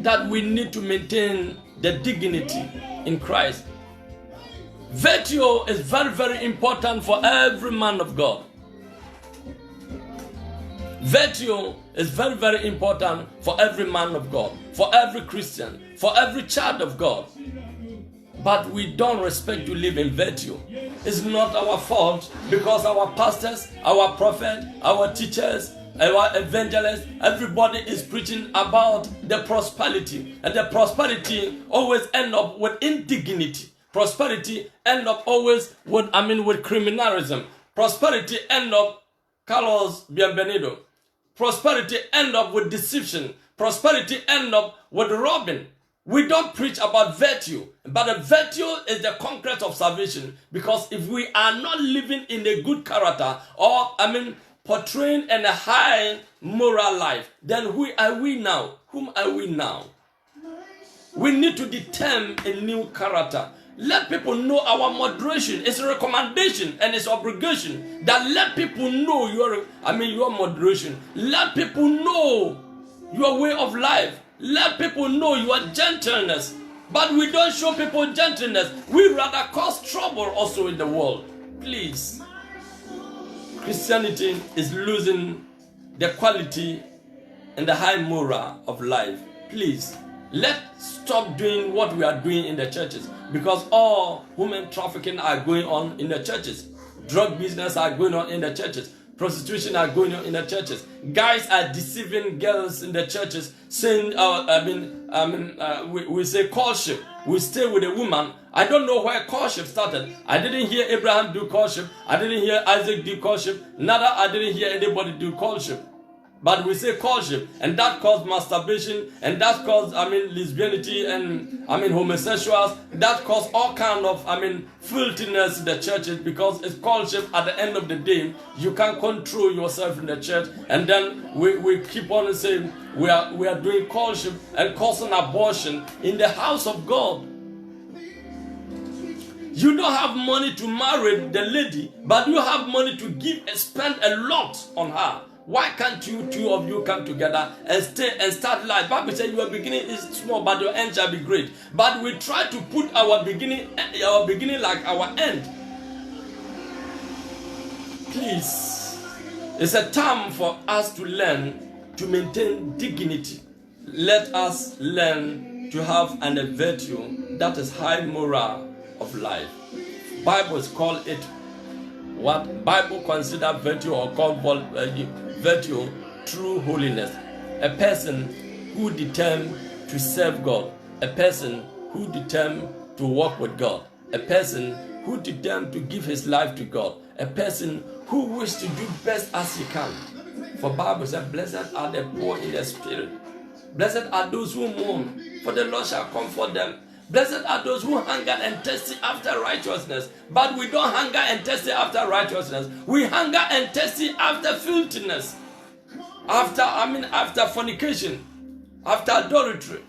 that we need to maintain the dignity in Christ. Virtue is very, very important for every man of God. Virtue is very, very important for every man of God, for every Christian, for every child of God. But we don't respect to live in virtue. It's not our fault because our pastors, our prophets, our teachers, our evangelists, everybody is preaching about the prosperity. And the prosperity always end up with indignity. Prosperity end up always with criminalism. Prosperity end up Carlos Bienvenido. Prosperity end up with deception. Prosperity end up with robbing. We don't preach about virtue, but the virtue is the concrete of salvation. Because if we are not living in a good character, or portraying in a high moral life, then who are we now? Whom are we now? We need to determine a new character. Let people know our moderation. It's a recommendation and it's obligation that let people know your moderation. Let people know your way of life. Let people know your gentleness. But we don't show people gentleness. We rather cause trouble also in the world. Please. Christianity is losing the quality and the high moral of life. Please. Let's stop doing what we are doing in the churches, because all human trafficking are going on in the churches. Drug business are going on in the churches. Prostitution are going on in the churches. Guys are deceiving girls in the churches, saying, we say courtship. We stay with a woman. I don't know where courtship started. I didn't hear Abraham do courtship. I didn't hear Isaac do courtship. Neither I didn't hear anybody do courtship. But we say courtship, and that caused masturbation, and that caused, lesbianity, and, homosexuals. That caused all kind of, filthiness in the churches, because it's courtship. At the end of the day, you can't control yourself in the church, and then we keep on saying we are doing courtship and causing abortion in the house of God. You don't have money to marry the lady, but you have money to give and spend a lot on her. Why can't two of you come together and stay and start life? Bible says your beginning is small, but your end shall be great. But we try to put our beginning like our end. Please, it's a time for us to learn to maintain dignity. Let us learn to have a virtue that is high moral of life. Bibles call it what Bible consider virtue, or call virtue true holiness. A person who determined to serve God. A person who determined to walk with God. A person who determined to give his life to God. A person who wishes to do best as he can. For Bible says, blessed are the poor in the spirit. Blessed are those who mourn, for the Lord shall comfort them. Blessed are those who hunger and thirsty after righteousness. But we don't hunger and thirsty after righteousness. We hunger and thirsty after filthiness. After fornication. After adultery.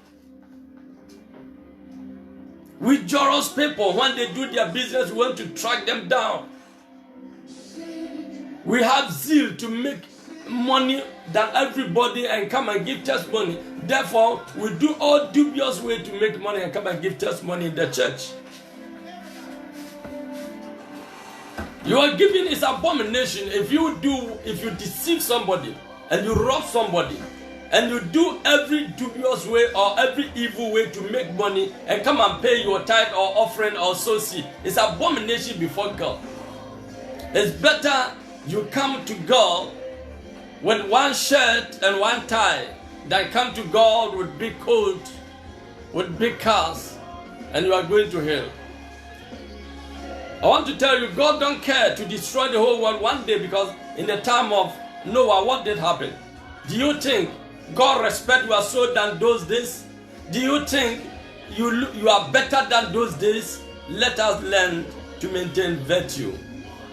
We jealous people, when they do their business, we want to track them down. We have zeal to make money than everybody and come and give testimony. Therefore, we do all dubious way to make money and come and give testimony in the church. Your giving is abomination if you deceive somebody and you rob somebody and you do every dubious way or every evil way to make money and come and pay your tithe or offering or sow seed. It's abomination before God. It's better you come to God with one shirt and one tie than come to God with big coat, with big cars, and you are going to hell. I want to tell you, God don't care to destroy the whole world one day, because in the time of Noah, what did happen? Do you think God respect your soul than those days? Do you think you are better than those days? Let us learn to maintain virtue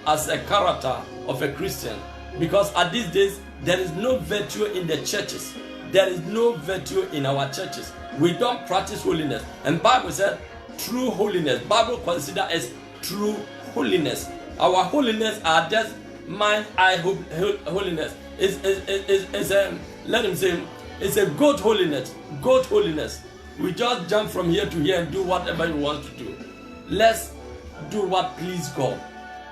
as a character of a Christian, because at these days, there is no virtue in the churches. There is no virtue in our churches. We don't practice holiness. And Bible said true holiness. Bible consider as true holiness. Our holiness are just mind eye holiness. Let him say it's a goat holiness. Goat holiness. We just jump from here to here and do whatever you want to do. Let's do what please God.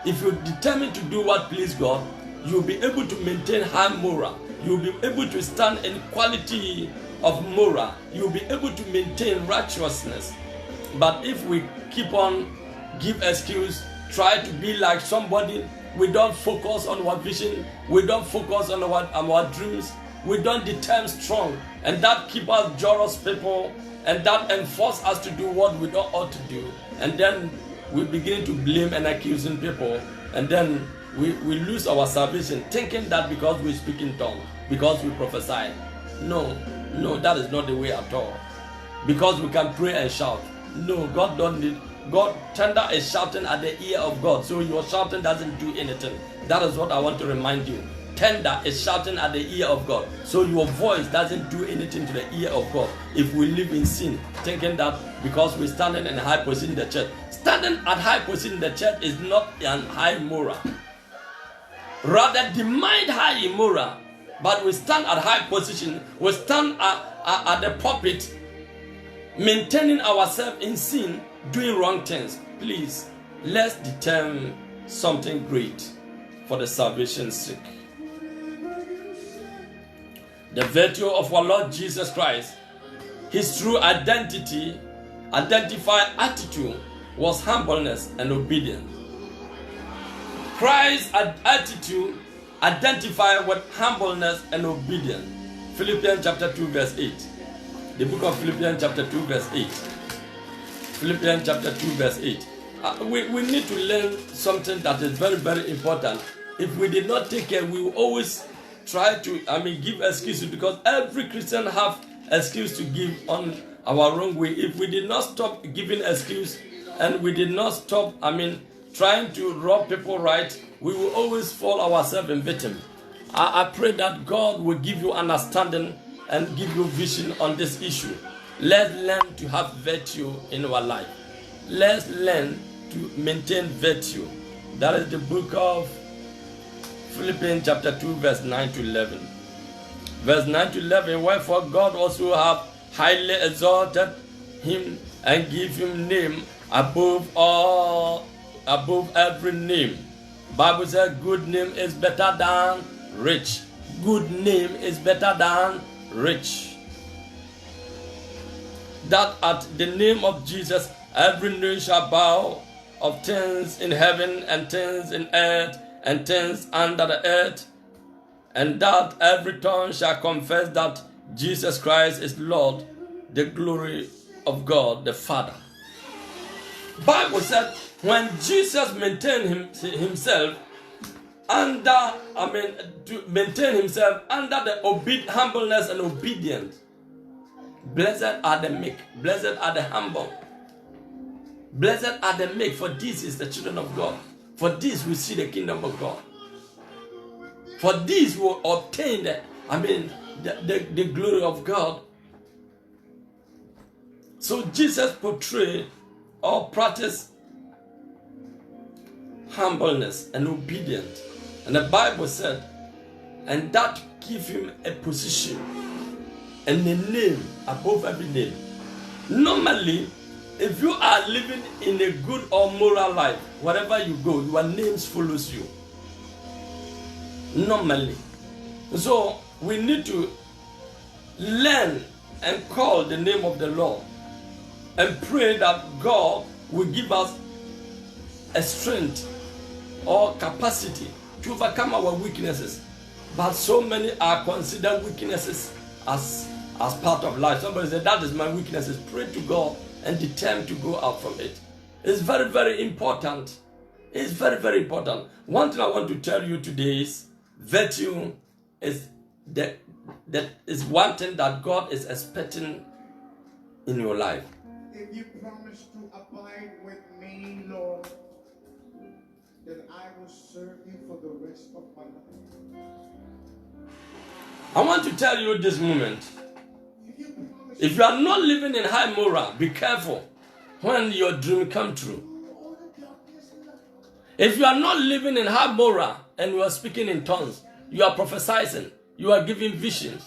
If you're determined to do what please God, you'll be able to maintain high moral. You'll be able to stand in quality of moral. You'll be able to maintain righteousness. But if we keep on give excuse, try to be like somebody, we don't focus on our vision, we don't focus on our dreams, we don't determine strong, and that keep us jealous people, and that enforce us to do what we don't ought to do. And then we begin to blame and accusing people, and then we lose our salvation, thinking that because we speak in tongues, because we prophesy. No, that is not the way at all. because we can pray and shout. No, God don't need. God, tender is shouting at the ear of God, so your shouting doesn't do anything. That is what I want to remind you. Tender is shouting at the ear of God, so your voice doesn't do anything to the ear of God. If we live in sin, thinking that because we're standing in a high position in the church, standing at high position in the church is not an high moral. Rather, demand high immoral, but we stand at high position. We stand at the pulpit, maintaining ourselves in sin, doing wrong things. Please, let's determine something great for the salvation's sake. The virtue of our Lord Jesus Christ, his true identified attitude was humbleness and obedience. Christ's attitude identified with humbleness and obedience. Philippians chapter 2 verse 8. The book of Philippians chapter 2 verse 8. Philippians chapter 2 verse 8. We need to learn something that is very, very important. If we did not take care, we will always try to, give excuses, because every Christian have excuse to give on our wrong way. If we did not stop giving excuse and we did not stop, trying to rob people right, we will always fall ourselves in victim. I pray that God will give you understanding and give you vision on this issue. Let's learn to have virtue in our life. Let's learn to maintain virtue. That is the book of Philippians chapter 2 verse 9 to 11. Verse 9 to 11, wherefore God also hath highly exalted him and give him name above every name. Bible says good name is better than rich. Good name is better than rich. That at the name of Jesus every knee shall bow, of things in heaven and things in earth and things under the earth, and that every tongue shall confess that Jesus Christ is Lord, the glory of God the Father. Bible said when Jesus maintained himself under the humbleness and obedience. Blessed are the meek, blessed are the humble, blessed are the meek, for this is the children of God. For this we see the kingdom of God. For this will obtain the glory of God. So Jesus portrayed or practiced humbleness and obedience. And the Bible said, and that give him a position and a name above every name. Normally, if you are living in a good or moral life, wherever you go, your names follows you. Normally. So we need to learn and call the name of the Lord and pray that God will give us a strength or capacity to overcome our weaknesses. But so many are considered weaknesses as part of life. Somebody said, that is my weaknesses. Pray to God and determine to go out from it. It's very, very important. It's very, very important. One thing I want to tell you today is virtue is that is one thing that God is expecting in your life.
If you promise to abide with me, Lord, then I will serve you for the rest of my life.
I want to tell you this moment. If you are not living in high moral, be careful when your dream comes true. If you are not living in high moral and you are speaking in tongues, you are prophesying, you are giving visions,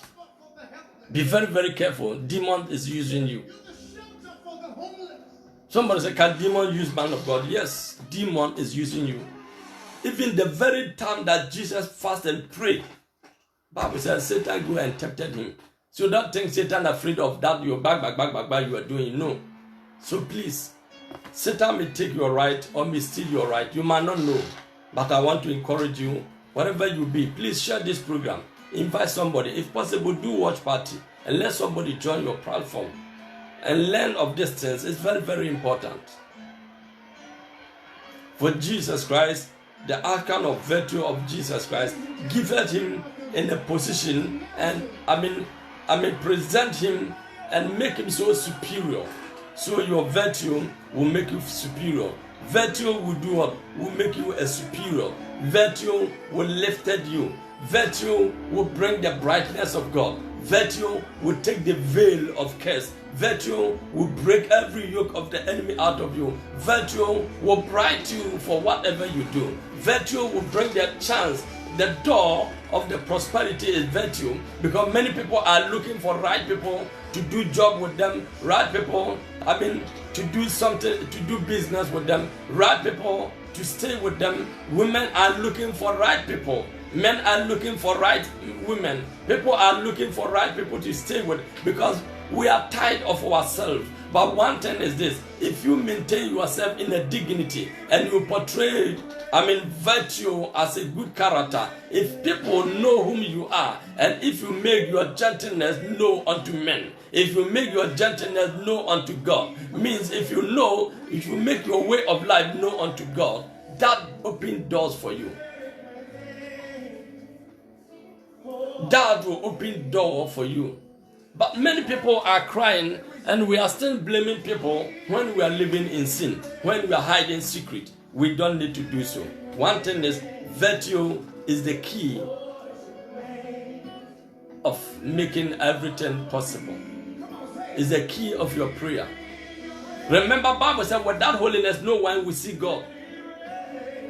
be very, very careful. Demon is using you. Somebody say, can demon use man of God? Yes, demon is using you. Even the very time that Jesus fasted and prayed, Bible says Satan go and tempted him. So don't think Satan afraid of that you back you are doing. No. So please, Satan may take your right or may steal your right. You might not know. But I want to encourage you, wherever you be, please share this program. Invite somebody. If possible, do watch party. And let somebody join your platform. And learn of these things. It's very, very important. For Jesus Christ, the outcome of virtue of Jesus Christ, giveth him in a position and present him and make him so superior. So your virtue will make you superior. Virtue will do what? Will make you a superior. Virtue will lift you. Virtue will bring the brightness of God. Virtue will take the veil of curse. Virtue will break every yoke of the enemy out of you. Virtue will bright you for whatever you do. Virtue will bring the chance. The door of the prosperity is virtue, because many people are looking for right people to do job with them, right people, to do something, to do business with them, right people to stay with them. Women are looking for right people. Men are looking for right women. People are looking for right people to stay with, because we are tired of ourselves. But one thing is this: if you maintain yourself in a dignity and you portray, virtue as a good character, if people know whom you are, and if you make your gentleness known unto men, if you make your gentleness known unto God, means if you make your way of life known unto God, that opens doors for you. That will open door for you. But many people are crying, and we are still blaming people when we are living in sin, when we are hiding secret. We don't need to do so. One thing is, virtue is the key of making everything possible. It's the key of your prayer. Remember, Bible said, without holiness, no one will see God.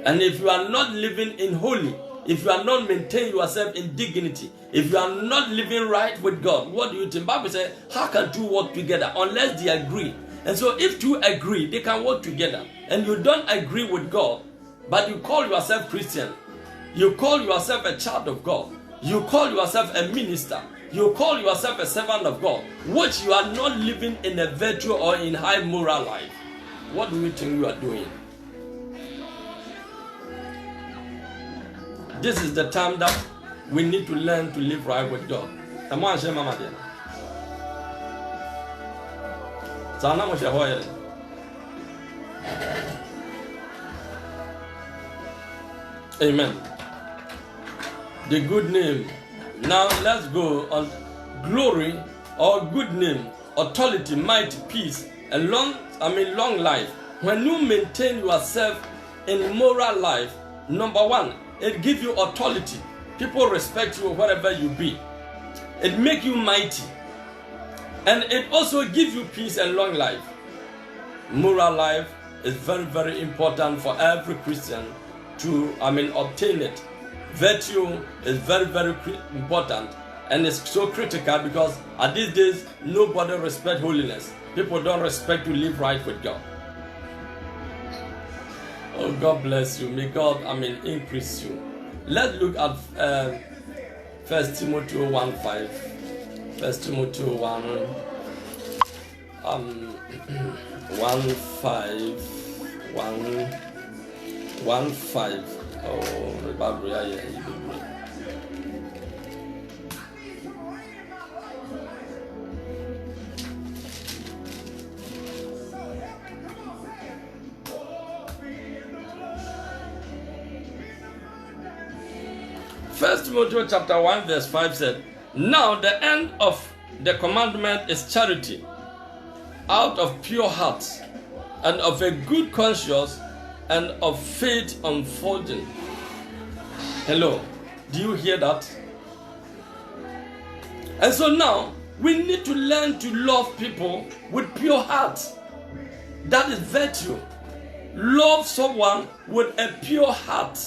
And if you are not living in holy, if you are not maintaining yourself in dignity, if you are not living right with God, what do you think? Bible says, how can two work together unless they agree? And so if two agree, they can work together. And you don't agree with God, but you call yourself Christian, you call yourself a child of God, you call yourself a minister, you call yourself a servant of God, which you are not living in a virtue or in high moral life, what do you think you are doing? This is the time that we need to learn to live right with God. Amen. The good name. Now let's go on glory or good name, authority, might, peace, and long life. When you maintain yourself in moral life, number one, it gives you authority. People respect you wherever you be. It makes you mighty. And it also gives you peace and long life. Moral life is very, very important for every Christian to obtain it. Virtue is very, very important. And it's so critical because at these days, nobody respects holiness. People don't respect to live right with God. Oh, God bless you. May God, increase you. Let's look at 1 Timothy 1:5. 1 Timothy 1:5. Oh, the Bible, yeah. 1 Timothy chapter 1 verse 5 said, now the end of the commandment is charity, out of pure hearts, and of a good conscience, and of faith unfolding. Hello, do you hear that? And so now, we need to learn to love people with pure hearts. That is virtue. Love someone with a pure heart.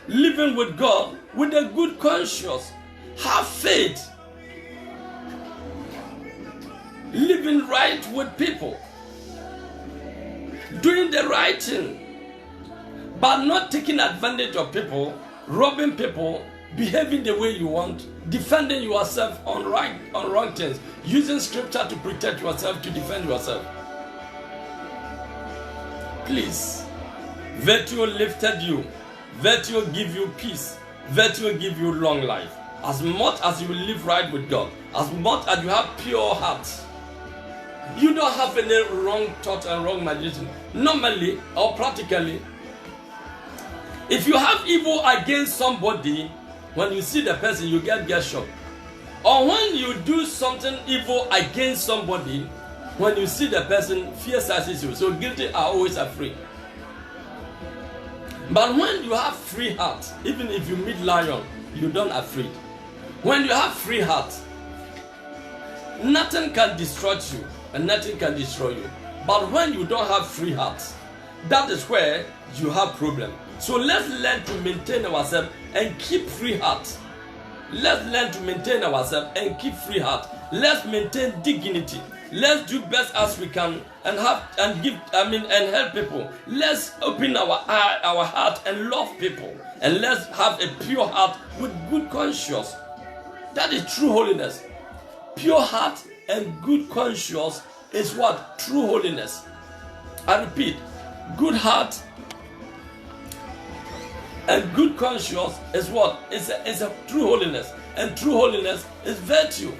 Living with God with a good conscience. Have faith. Living right with people. Doing the right thing. But not taking advantage of people, robbing people, behaving the way you want, defending yourself on wrong things, using scripture to protect yourself, to defend yourself. Please, virtue lifted you. Virtue give you peace. Virtue give you long life. As much as you live right with God, as much as you have pure heart, you don't have any wrong thought and wrong imagination. Normally or practically, if you have evil against somebody, when you see the person, you get shocked. Or when you do something evil against somebody, when you see the person, fear seizes you. So guilty are always afraid. But when you have free heart, even if you meet lion, you don't afraid. When you have free heart, nothing can destroy you and nothing can destroy you. But when you don't have free heart, that is where you have problem. So let's learn to maintain ourselves and keep free heart. Let's learn to maintain ourselves and keep free heart. Let's maintain dignity. Let's do best as we can and help people. Let's open our heart and love people. And let's have a pure heart with good conscience. That is true holiness. Pure heart and good conscience is what? True holiness. I repeat, good heart and good conscience is what? It's a true holiness. And true holiness is virtue.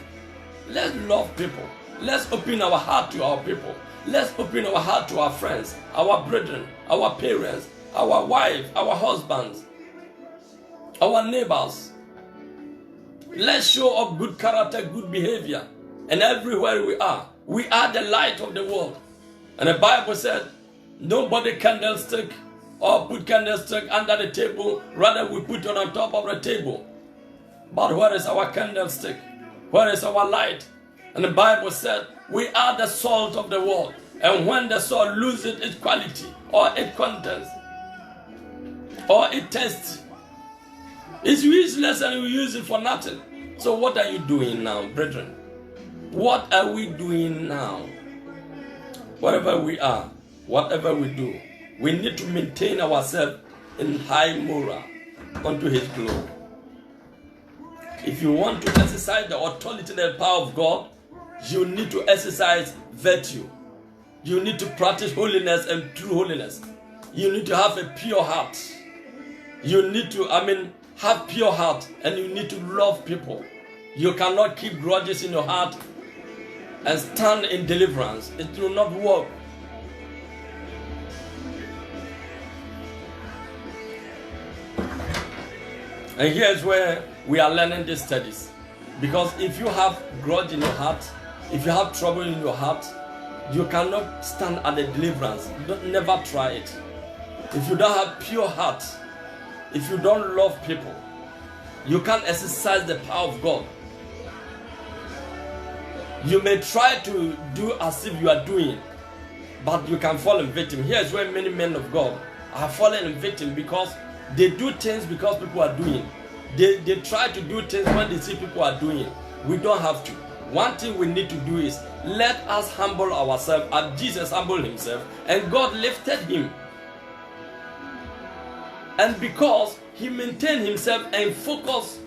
Let's love people. Let's open our heart to our people. Let's open our heart to our friends, our brethren, our parents, our wife, our husbands, our neighbors. Let's show up good character, good behavior. And everywhere we are the light of the world. And the Bible said, nobody candlestick or put candlestick under the table, rather we put it on top of the table. But where is our candlestick? Where is our light? And the Bible said, we are the salt of the world. And when the salt loses its quality, or its contents, or its taste, it's useless and we use it for nothing. So what are you doing now, brethren? What are we doing now? Whatever we are, whatever we do, we need to maintain ourselves in high moral unto His glory. If you want to exercise the authority and the power of God, you need to exercise virtue. You need to practice holiness and true holiness. You need to have a pure heart. You need to, have pure heart, and you need to love people. You cannot keep grudges in your heart and stand in deliverance. It will not work. And here's where we are learning these studies. Because if you have grudge in your heart, if you have trouble in your heart, you cannot stand at the deliverance. Never try it. If you don't have pure heart, if you don't love people, you can't exercise the power of God. You may try to do as if you are doing, but you can fall in victim. Here's where many men of God are falling in victim because they do things because people are doing. They try to do things when they see people are doing. We don't have to. One thing we need to do is let us humble ourselves as Jesus humbled himself and God lifted him. And because he maintained himself and focused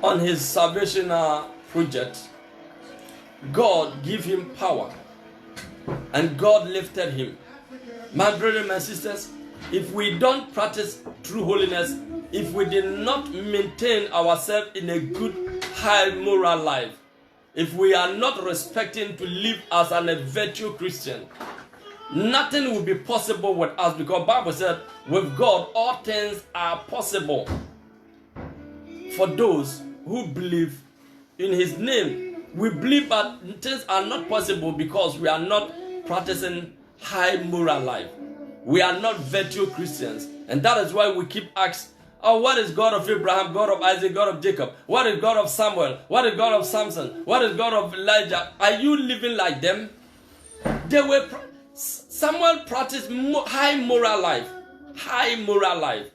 on his salvation project, God gave him power and God lifted him. My brothers and sisters, if we don't practice true holiness, if we did not maintain ourselves in a good high moral life, if we are not respecting to live as a virtuous Christian, nothing will be possible with us, because the Bible said with God all things are possible for those who believe in his name. We believe that things are not possible because we are not practicing high moral life. We are not virtuous Christians, and that is why we keep asking, oh, what is God of Abraham, God of Isaac, God of Jacob? What is God of Samuel? What is God of Samson? What is God of Elijah? Are you living like them? Samuel practiced high moral life. High moral life.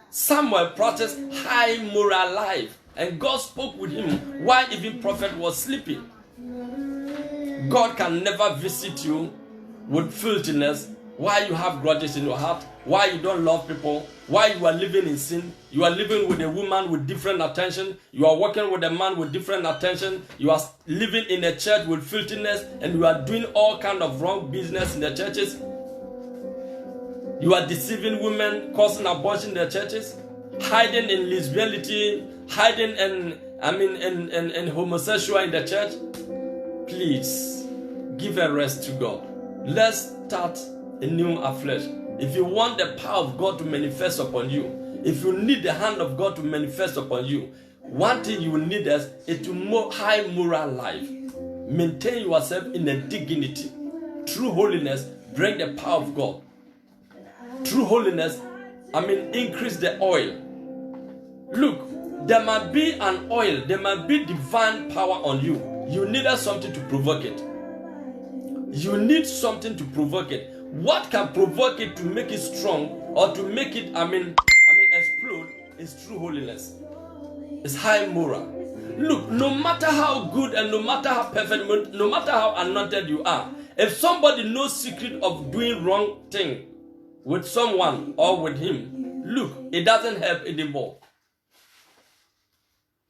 Samuel practiced high moral life. And God spoke with him while even prophet was sleeping. God can never visit you with filthiness, why you have grudges in your heart, why you don't love people, why you are living in sin, you are living with a woman with different attention, you are working with a man with different attention, you are living in a church with filthiness, and you are doing all kind of wrong business in the churches. You are deceiving women, causing abortion in the churches, hiding in lesbianity, hiding in homosexual in the church. Please give a rest to God. Let's start a new afresh. If you want the power of God to manifest upon you, if you need the hand of God to manifest upon you, one thing you need is a high moral life. Maintain yourself in a dignity. True holiness bring the power of God. True holiness, increase the oil. Look, there might be an oil, there might be divine power on you. You needed something to provoke it. You need something to provoke it. What can provoke it to make it strong or to make it, explode is true holiness. It's high moral. Look, no matter how good and no matter how perfect, no matter how anointed you are, if somebody knows secret of doing wrong thing with someone or with him, look, it doesn't help anymore.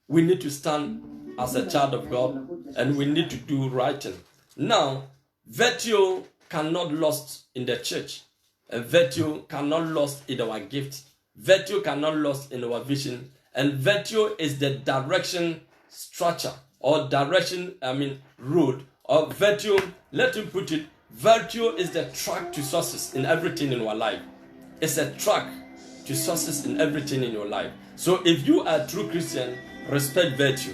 We need to stand as a child of God and we need to do right thing. Now, virtue cannot lost in the church. And virtue cannot lost in our gift. Virtue cannot lost in our vision. And virtue is the direction structure or direction, road. Or virtue, let him put it, virtue is the track to success in everything in our life. It's a track to success in everything in your life. So if you are a true Christian, respect virtue.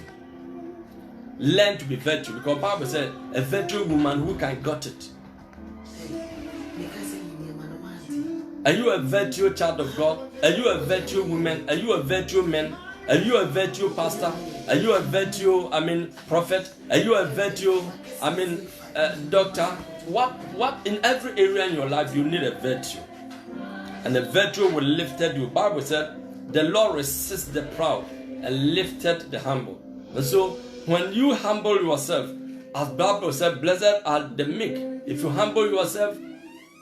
Learn to be virtue, because the Bible said a virtue woman who can got it. Are you a virtue child of God? Are you a virtue woman? Are you a virtue man? Are you a virtue pastor? Are you a virtue, prophet? Are you a virtue, doctor? What in every area in your life you need a virtue. And the virtue will lift you. The Bible said the Lord resists the proud and lifted the humble. And so when you humble yourself, as the Bible said, blessed are the meek. If you humble yourself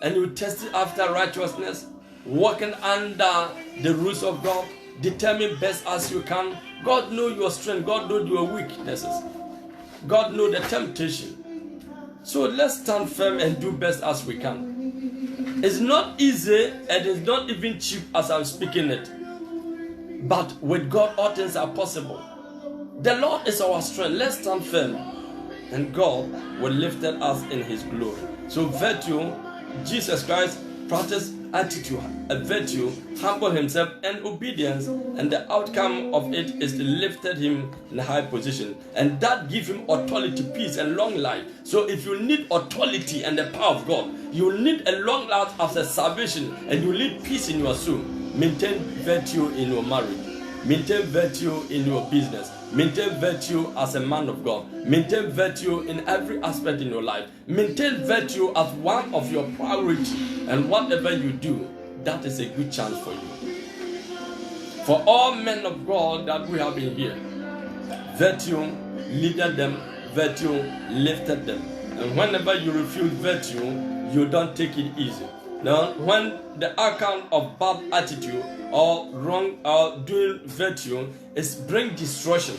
and you test it after righteousness, walking under the rules of God, determine best as you can. God knows your strength. God knows your weaknesses. God knows the temptation. So let's stand firm and do best as we can. It's not easy and it's not even cheap as I'm speaking it. But with God, all things are possible. The Lord is our strength. Let's stand firm. And God will lift us in His glory. So virtue, Jesus Christ practiced attitude, a virtue, humble himself and obedience, and the outcome of it is lifted him in a high position, and that gives him authority, peace, and long life. So if you need authority and the power of God, you need a long life after salvation, and you need peace in your soul. Maintain virtue in your marriage, maintain virtue in your business, maintain virtue as a man of God, maintain virtue in every aspect in your life, maintain virtue as one of your priority. And whatever you do, that is a good chance for you. For all men of God that we have in here, virtue leaded them, virtue lifted them. And whenever you refuse virtue, you don't take it easy. Now, when the account of bad attitude or wrong or doing virtue is bring destruction.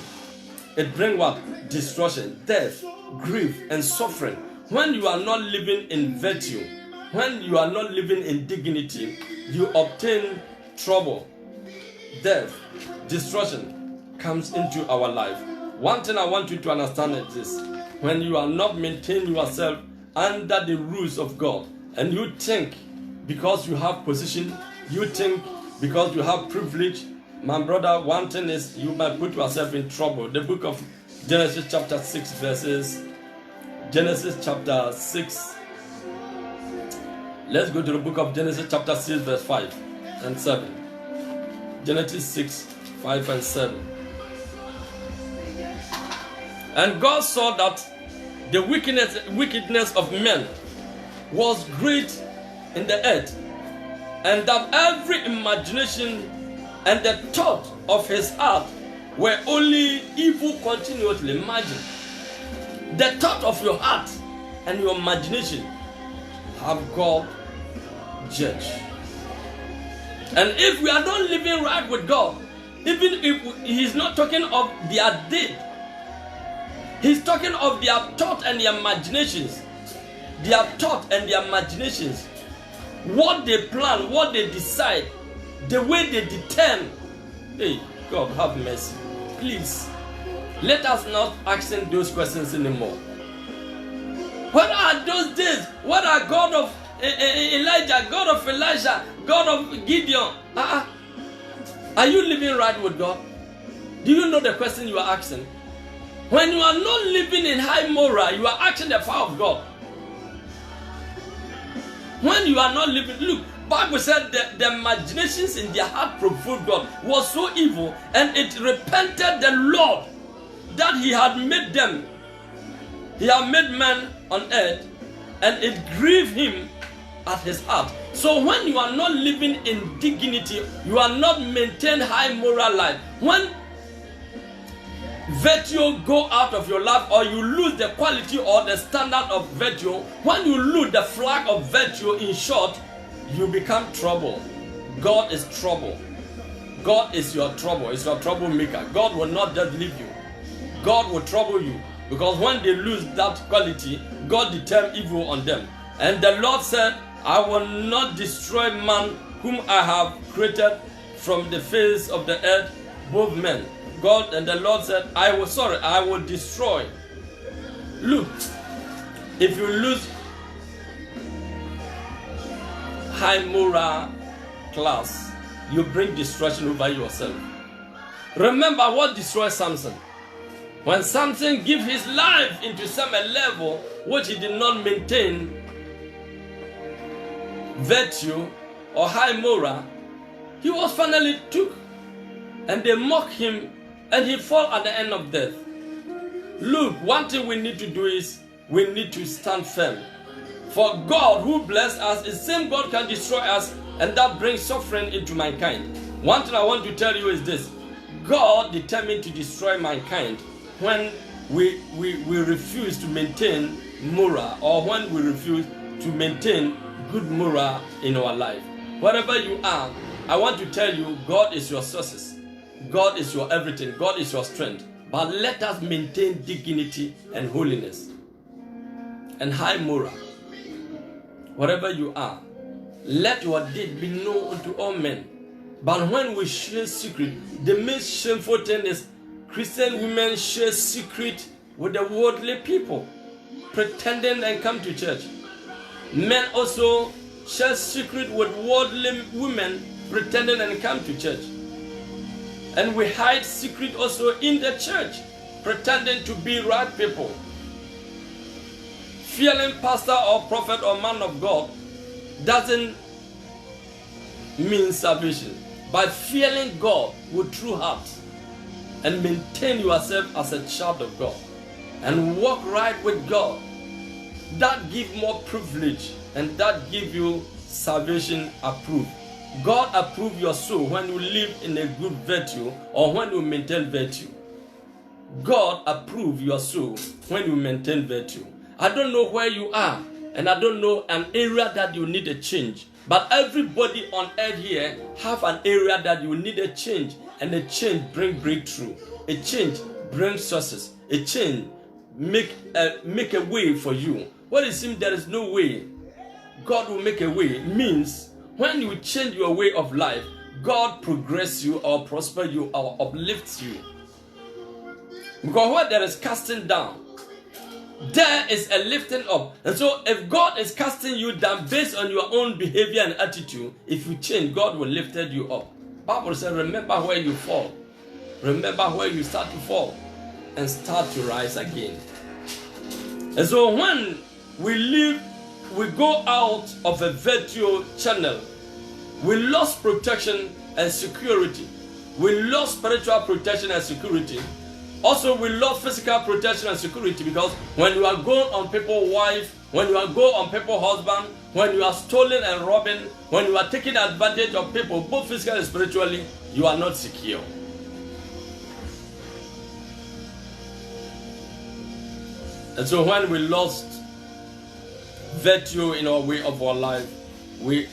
It bring what? Destruction, death, grief, and suffering. When you are not living in virtue, when you are not living in dignity, you obtain trouble, death, destruction comes into our life. One thing I want you to understand is this: when you are not maintaining yourself under the rules of God, and you think because you have position, you think because you have privilege, my brother, one thing is you might put yourself in trouble. The book of Genesis chapter 6 verses, Genesis chapter 6. Let's go to the book of Genesis chapter 6 verse 5 and 7. Genesis 6, 5 and 7. And God saw that the wickedness of men was great in the earth, and that every imagination and the thought of his heart were only evil continuously. Imagine the thought of your heart and your imagination have God judge. And if we are not living right with God, even if He's not talking of their deed, He's talking of their thought and their imaginations. Their thought and their imaginations, what they plan, what they decide, the way they determine. Hey, God have mercy. Please, let us not ask those questions anymore. What are those days? What are God of Elijah, God of Elijah, God of Gideon? Are you living right with God? Do you know the question you are asking? When you are not living in high moral, you are asking the fire of God. When you are not living, look, Bible said that the imaginations in their heart provoked God was so evil, and it repented the Lord that He had made them. He had made man on earth, and it grieved Him at His heart. So when you are not living in dignity, you are not maintaining high moral life. When virtue go out of your life, or you lose the quality or the standard of virtue, when you lose the flag of virtue, in short, you become trouble. God is trouble. God is your trouble. It's your troublemaker. God will not just leave you. God will trouble you, because when they lose that quality, God determines evil on them. And the Lord said, I will not destroy man whom I have created from the face of the earth, both men. God and the Lord said, I will destroy. Look, if you lose high moral class, you bring destruction over yourself. Remember what destroyed Samson. When Samson gave his life into some level which he did not maintain virtue or high moral, he was finally took, and they mocked him, and he fell at the end of death. Look, one thing we need to do is we need to stand firm. For God who blessed us, the same God can destroy us, and that brings suffering into mankind. One thing I want to tell you is this: God determined to destroy mankind when we refuse to maintain moral, or when we refuse to maintain good moral in our life. Wherever you are, I want to tell you, God is your sources. God is your everything. God is your strength. But let us maintain dignity and holiness and high moral. Wherever you are, let your deed be known unto all men. But when we share secret, the most shameful thing is Christian women share secret with the worldly people, pretending and come to church. Men also share secret with worldly women, pretending and come to church. And we hide secret also in the church, pretending to be right people. Fearing pastor or prophet or man of God doesn't mean salvation. By fearing God with true heart, and maintain yourself as a child of God, and walk right with God, that gives more privilege, and that gives you salvation approved. God approves your soul when you live in a good virtue, or when you maintain virtue. God approves your soul when you maintain virtue. I don't know where you are, and I don't know an area that you need a change. But everybody on earth here have an area that you need a change, and a change brings breakthrough. A change brings success. A change make a way for you. When it seems there is no way, God will make a way. It means when you change your way of life, God progress you, or prosper you, or uplifts you. Because where there is casting down, there is a lifting up. And so if God is casting you down based on your own behavior and attitude, if you change, God will lift you up. Bible says, remember where you fall. Remember where you start to fall, and start to rise again. And so when we go out of a virtue channel, we lost protection and security. We lost spiritual protection and security. Also, we lost physical protection and security, because when you are going on people's wife, when you are going on people's husband, when you are stealing and robbing, when you are taking advantage of people, both physically and spiritually, you are not secure. And so when we lost virtue in our way of our life, we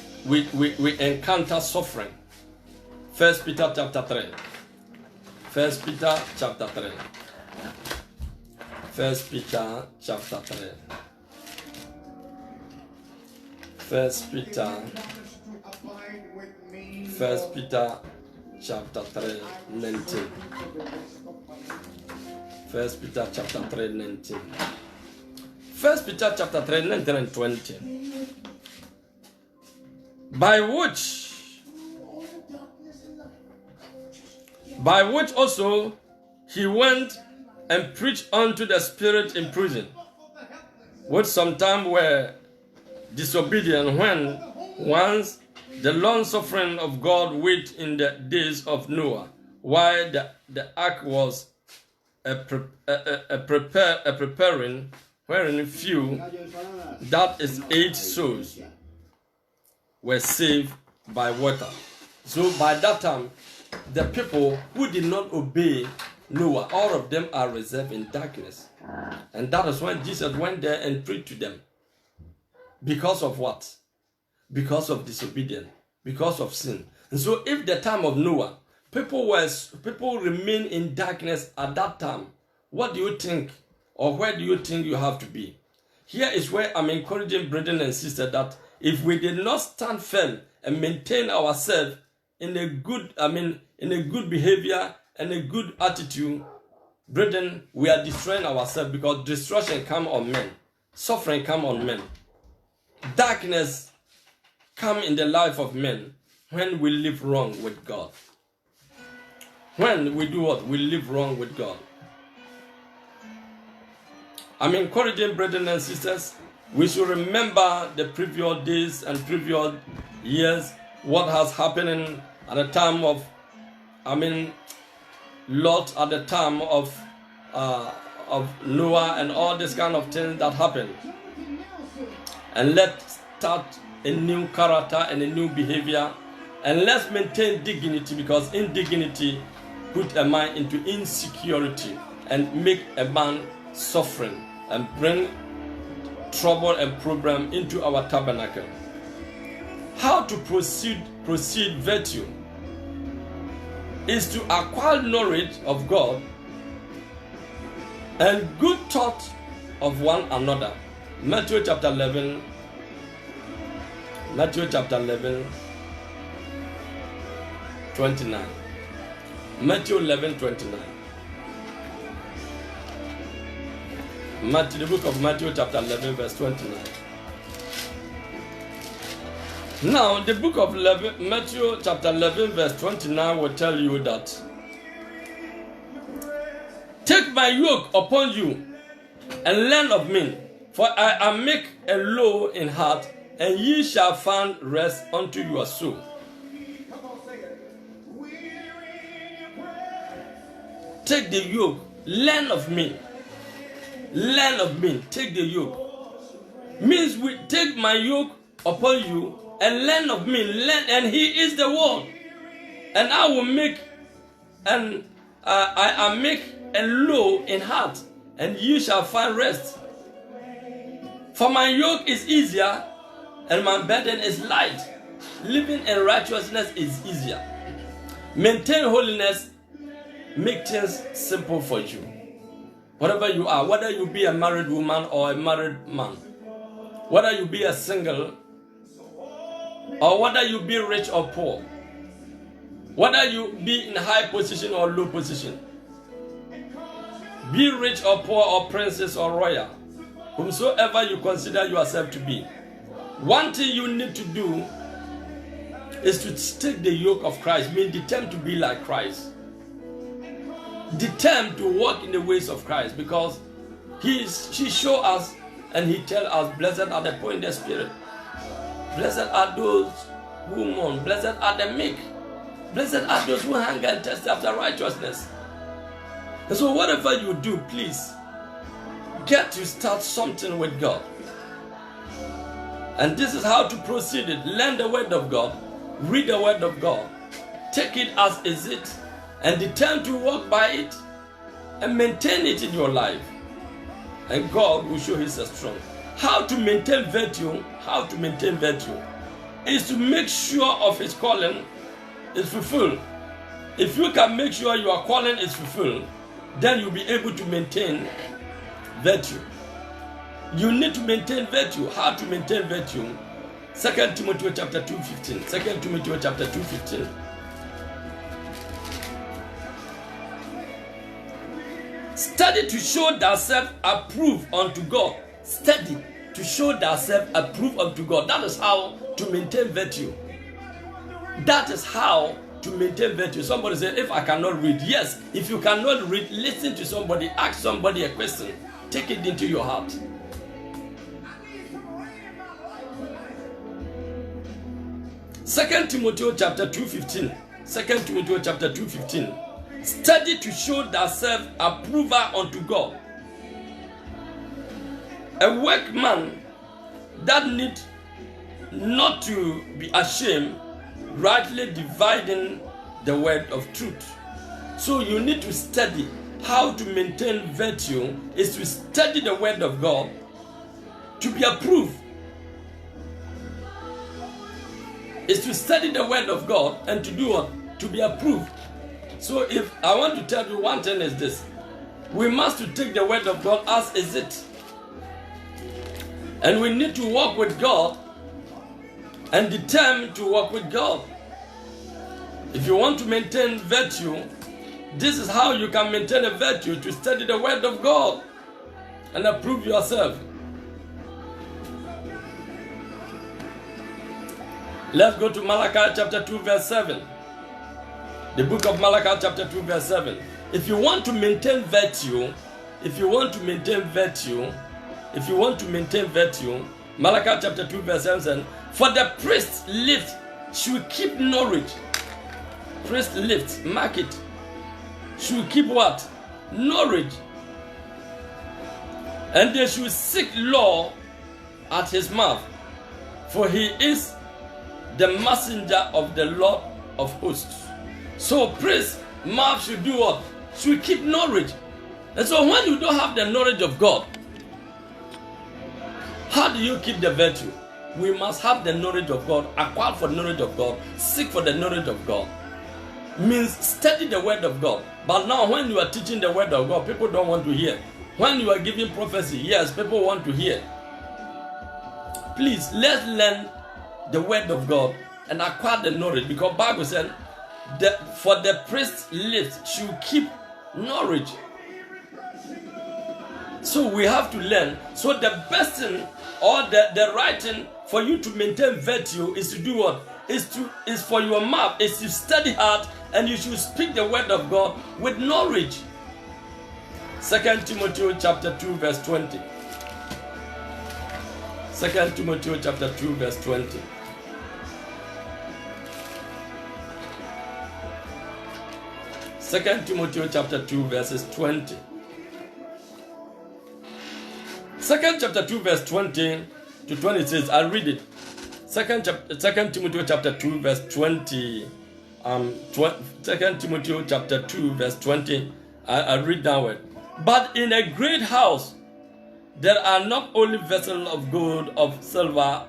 encounter suffering. 1 Peter chapter 3. 1 Peter chapter 3. 1 Peter chapter 3. 1 Peter. 1 Peter chapter 3, 19. 1 Peter chapter 3, 19. 1 Peter chapter 3, 19 and 20. By which also he went and preached unto the spirit in prison, which sometime were disobedient, when once the long suffering of God wait in the days of Noah, while the ark was a preparing, wherein few, that is 8 souls, were saved by water. So by that time, the people who did not obey Noah, all of them are reserved in darkness. And that is when Jesus went there and preached to them. Because of what? Because of disobedience, because of sin. And so if the time of Noah, people remain in darkness at that time, what do you think, or where do you think you have to be? Here is where I'm encouraging brethren and sisters that if we did not stand firm and maintain ourselves in a good behavior and a good attitude, brethren, we are destroying ourselves, because destruction comes on men, suffering comes on men, darkness comes in the life of men when we live wrong with God. When we do what? We live wrong with God. I'm encouraging brethren and sisters, we should remember the previous days and previous years, what has happened at the time of, Lot, at the time of Noah, and all this kind of things that happened. And let's start a new character and a new behavior, and let's maintain dignity, because indignity put a man into insecurity and make a man suffering and bring trouble and problem into our tabernacle. How to proceed virtue is to acquire knowledge of God and good thought of one another. Matthew chapter 11, 29. Matthew 11, 29. The book of Matthew chapter 11, verse 29. Now, the book of Matthew chapter 11, verse 29 will tell you that, take my yoke upon you and learn of me, for I am meek and low in heart, and ye shall find rest unto your soul. Take the yoke, learn of me. Learn of me, take the yoke. Means we take my yoke upon you and learn of me. Learn, and he is the word. And I will make, and I am meek and low in heart, and you shall find rest. For my yoke is easier and my burden is light. Living in righteousness is easier. Maintain holiness, make things simple for you. Whatever you are, whether you be a married woman or a married man, whether you be a single, or whether you be rich or poor, whether you be in high position or low position, be rich or poor or princess or royal, whomsoever you consider yourself to be, one thing you need to do is to take the yoke of Christ, mean determined to be like Christ. Determined to walk in the ways of Christ, because he show us and he tell us, blessed are the poor in the spirit, blessed are those who mourn, blessed are the meek, blessed are those who hunger and thirst after righteousness. And so whatever you do, please get to start something with God. And this is how to proceed it. Learn the word of God, read the word of God, take it as is it, and determine to walk by it and maintain it in your life. And God will show his strength. How to maintain virtue? How to maintain virtue is to make sure of his calling is fulfilled. If you can make sure your calling is fulfilled, then you'll be able to maintain virtue. You need to maintain virtue. How to maintain virtue? 2 Timothy chapter 2:15. 2 Timothy chapter 2:15. Study to show thyself approved unto God. Study to show thyself approved unto God. That is how to maintain virtue. That is how to maintain virtue. Somebody said, if I cannot read, yes, if you cannot read, listen to somebody, ask somebody a question, take it into your heart. Second Timothy chapter 2:15. 2 Timothy chapter 2:15. Study to show thyself approver unto God, a workman that need not to be ashamed, rightly dividing the word of truth. So you need to study how to maintain virtue, is to study the word of God to be approved. Is to study the word of God and to do what? To be approved. So if I want to tell you one thing is this, we must to take the word of God as is it. And we need to walk with God and determine to walk with God. If you want to maintain virtue, this is how you can maintain a virtue, to study the word of God and approve yourself. Let's go to Malachi chapter 2 verse 7. The book of Malachi chapter 2 verse 7. If you want to maintain virtue, Malachi chapter 2 verse 7, for the priest's lips should keep knowledge. Priest lips, mark it. Should keep what? Knowledge. And they should seek law at his mouth, for he is the messenger of the Lord of hosts. So priest's mouth should do what? Should keep knowledge. And so when you don't have the knowledge of God, how do you keep the virtue? We must have the knowledge of God, acquire for the knowledge of God, seek for the knowledge of God. Means study the word of God. But now when you are teaching the word of God, people don't want to hear. When you are giving prophecy, yes, people want to hear. Please, let's learn the word of God and acquire the knowledge, because Bible said that for the priest's lips should keep knowledge. So we have to learn. So the best thing or the right thing for you to maintain virtue is to do what? Is for your mouth, is to study hard, and you should speak the word of God with knowledge. 2 Timothy chapter 2 verse 20. 2 Timothy chapter 2 verse 20. 2 Timothy chapter 2 verses 20. 2 chapter 2 verse 20 to 20 says, I'll read it. 2 Timothy chapter 2 verse 20. 2 Timothy chapter 2 verse 20. I'll read that word. But in a great house there are not only vessels of gold, of silver,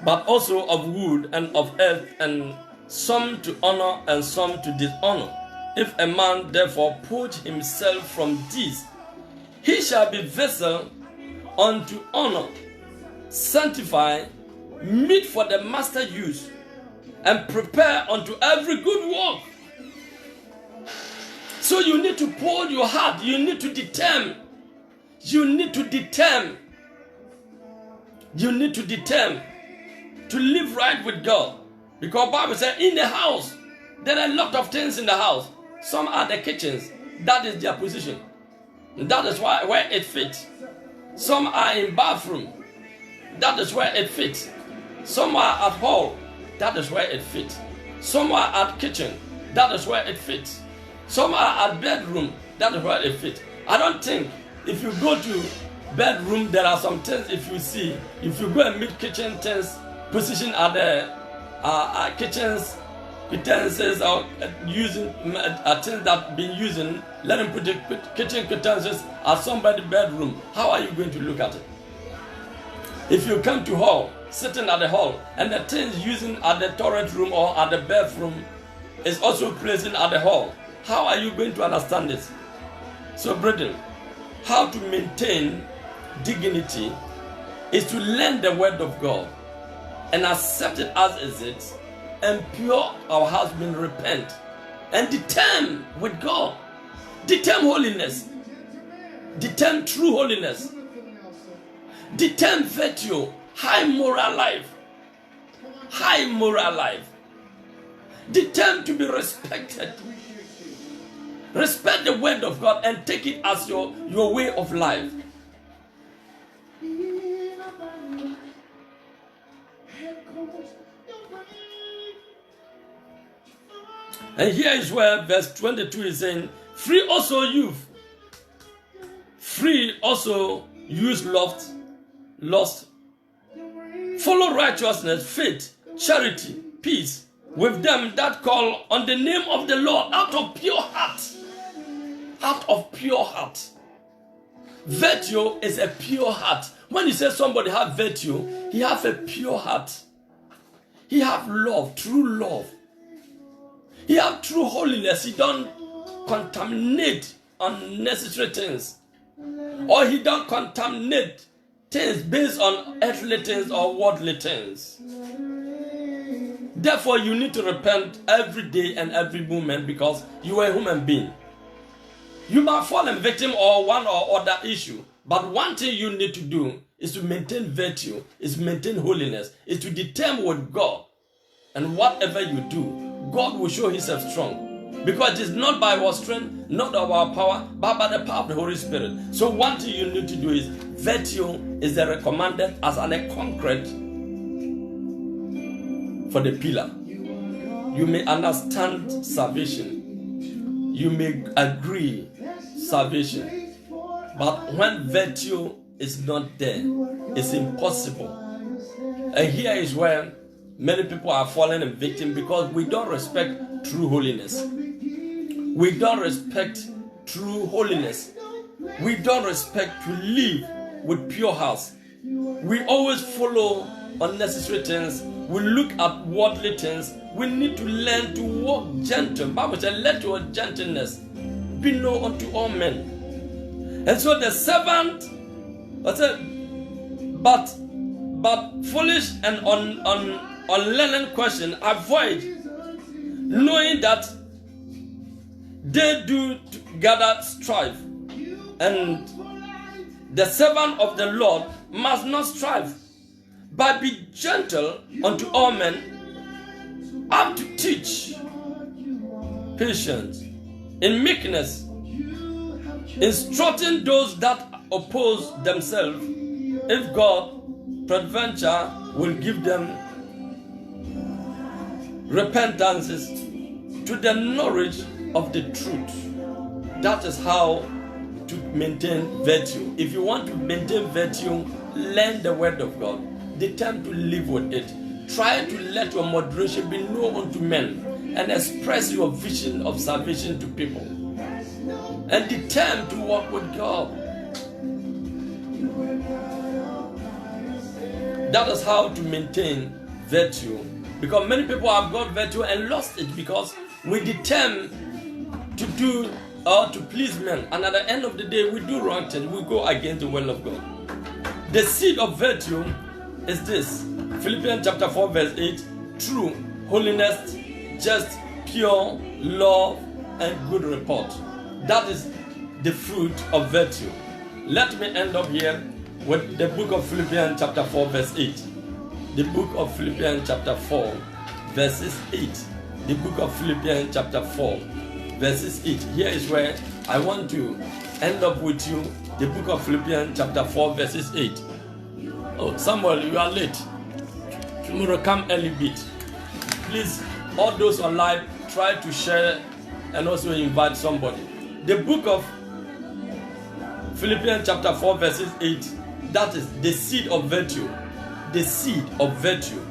but also of wood and of earth, and some to honor and some to dishonor. If a man therefore purge himself from these, he shall be vessel unto honor, sanctified, meet for the master use, and prepare unto every good work. So you need to pour your heart, you need to determine, to live right with God. Because Bible says in the house, there are a lot of things in the house. Some are the kitchens, that is their position. That is why where it fits. Some are in bathroom, that is where it fits. Some are at hall, that is where it fits. Some are at kitchen, that is where it fits. Some are at bedroom, that is where it fits. I don't think if you go to bedroom, there are some things if you go and meet kitchen things position at the kitchens, utensils or using things that been using, let them put the kitchen utensils at somebody's bedroom. How are you going to look at it? If you come to hall, sitting at the hall, and the things using at the toilet room or at the bathroom is also placing at the hall, how are you going to understand this? So brethren, how to maintain dignity is to learn the word of God and accept it as is it, and pure our husband, repent and determine with God, determine holiness, determine true holiness, determine virtue, high moral life, Determined to be respected. Respect the word of God and take it as your way of life. And here is where verse 22 is saying, free also youth. Free also use lust. Follow righteousness, faith, charity, peace with them that call on the name of the Lord out of pure heart. Out of pure heart. Virtue is a pure heart. When you say somebody have virtue, he have a pure heart. He have love, true love. He have true holiness. He don't contaminate unnecessary things. Or he don't contaminate things based on earthly things or worldly things. Therefore, you need to repent every day and every moment because you are a human being. You might fall a victim or one or other issue, but one thing you need to do is to maintain virtue, is maintain holiness, is to determine with God. And whatever you do, God will show himself strong. Because it is not by our strength, not by our power, but by the power of the Holy Spirit. So one thing you need to do is, virtue is the recommended as a concrete for the pillar. You may understand salvation. You may agree salvation. But when virtue is not there, it's impossible. And here is where many people are falling a victim because we don't respect true holiness. We don't respect true holiness. We don't respect to live with pure hearts. We always follow unnecessary things. We look at worldly things. We need to learn to walk gentle. Bible says, let your gentleness be known unto all men. And so the servant, but foolish and unlearned question avoid, knowing that they do gather strife, and the servant of the Lord must not strive, but be gentle unto all men, up to teach, patience, in meekness, instructing those that oppose themselves, if God peradventure will give them repentances to the knowledge of the truth. That is how to maintain virtue. If you want to maintain virtue, learn the word of God. Determine to live with it. Try to let your moderation be known unto men and express your vision of salvation to people. And determine to walk with God. That is how to maintain virtue. Because many people have got virtue and lost it because we determine to do or to please men. And at the end of the day, we do wrong things. We go against the will of God. The seed of virtue is this. Philippians chapter 4 verse 8. True, holiness, just, pure, love, and good report. That is the fruit of virtue. Let me end up here with the book of Philippians chapter 4 verse 8. The book of Philippians chapter 4 verses 8. The book of Philippians chapter 4 verses 8. Here is where I want to end up with you. The book of Philippians chapter 4 verses 8. Oh, Samuel, you are late. Tomorrow come early bit. Please, all those online, try to share and also invite somebody. The book of Philippians chapter 4 verses 8. That is the seed of virtue. The seed of virtue.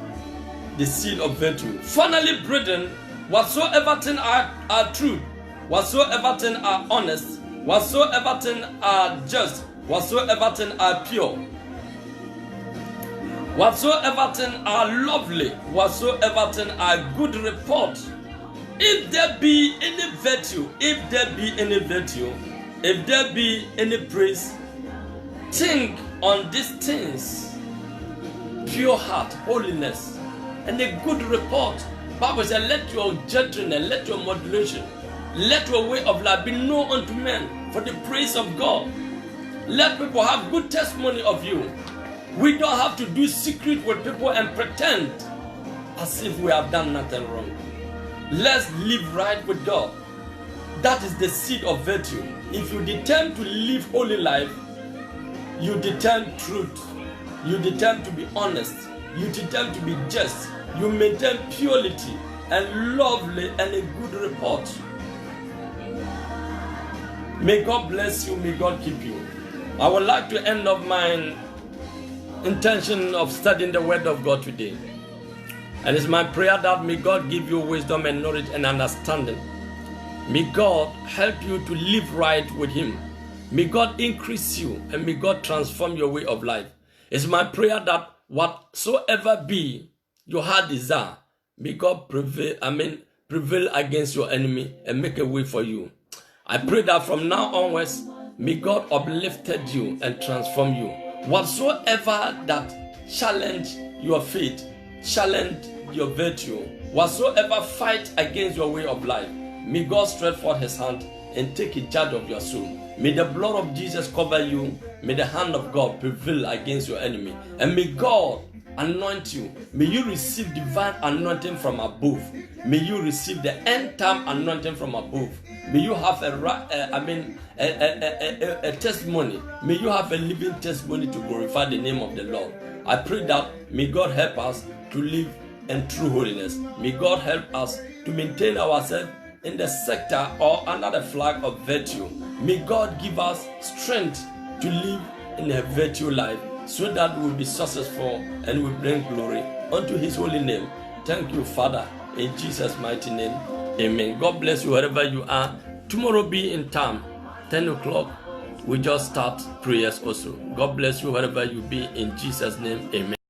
The seed of virtue. Finally, brethren, whatsoever things are true, whatsoever things are honest, whatsoever things are just, whatsoever things are pure, whatsoever things are lovely, whatsoever things are good report, if there be any virtue, if there be any virtue, if there be any praise, think on these things. Pure heart, holiness, and a good report. Bible says, let your gentleness, let your moderation, let your way of life be known unto men for the praise of God. Let people have good testimony of you. We don't have to do secret with people and pretend as if we have done nothing wrong. Let's live right with God. That is the seed of virtue. If you determine to live holy life, you determine truth. You determine to be honest. You determine to be just. You maintain purity and lovely and a good report. May God bless you. May God keep you. I would like to end up my intention of studying the word of God today. And it's my prayer that may God give you wisdom and knowledge and understanding. May God help you to live right with Him. May God increase you and may God transform your way of life. It's my prayer that whatsoever be your heart desire, may God prevail against your enemy and make a way for you. I pray that from now onwards, may God uplifted you and transform you. Whatsoever that challenge your faith, challenge your virtue, whatsoever fight against your way of life, may God stretch forth His hand and take charge of your soul. May the blood of Jesus cover you. May the hand of God prevail against your enemy. And may God anoint you. May you receive divine anointing from above. May you receive the end time anointing from above. May you have a testimony. May you have a living testimony to glorify the name of the Lord. I pray that may God help us to live in true holiness. May God help us to maintain ourselves in the sector or under the flag of virtue. May God give us strength to live in a virtue life so that we will be successful and will bring glory unto His holy name. Thank you, Father, in Jesus' mighty name. Amen. God bless you wherever you are. Tomorrow be in time, 10 o'clock. We just start prayers also. God bless you wherever you be in Jesus' name. Amen.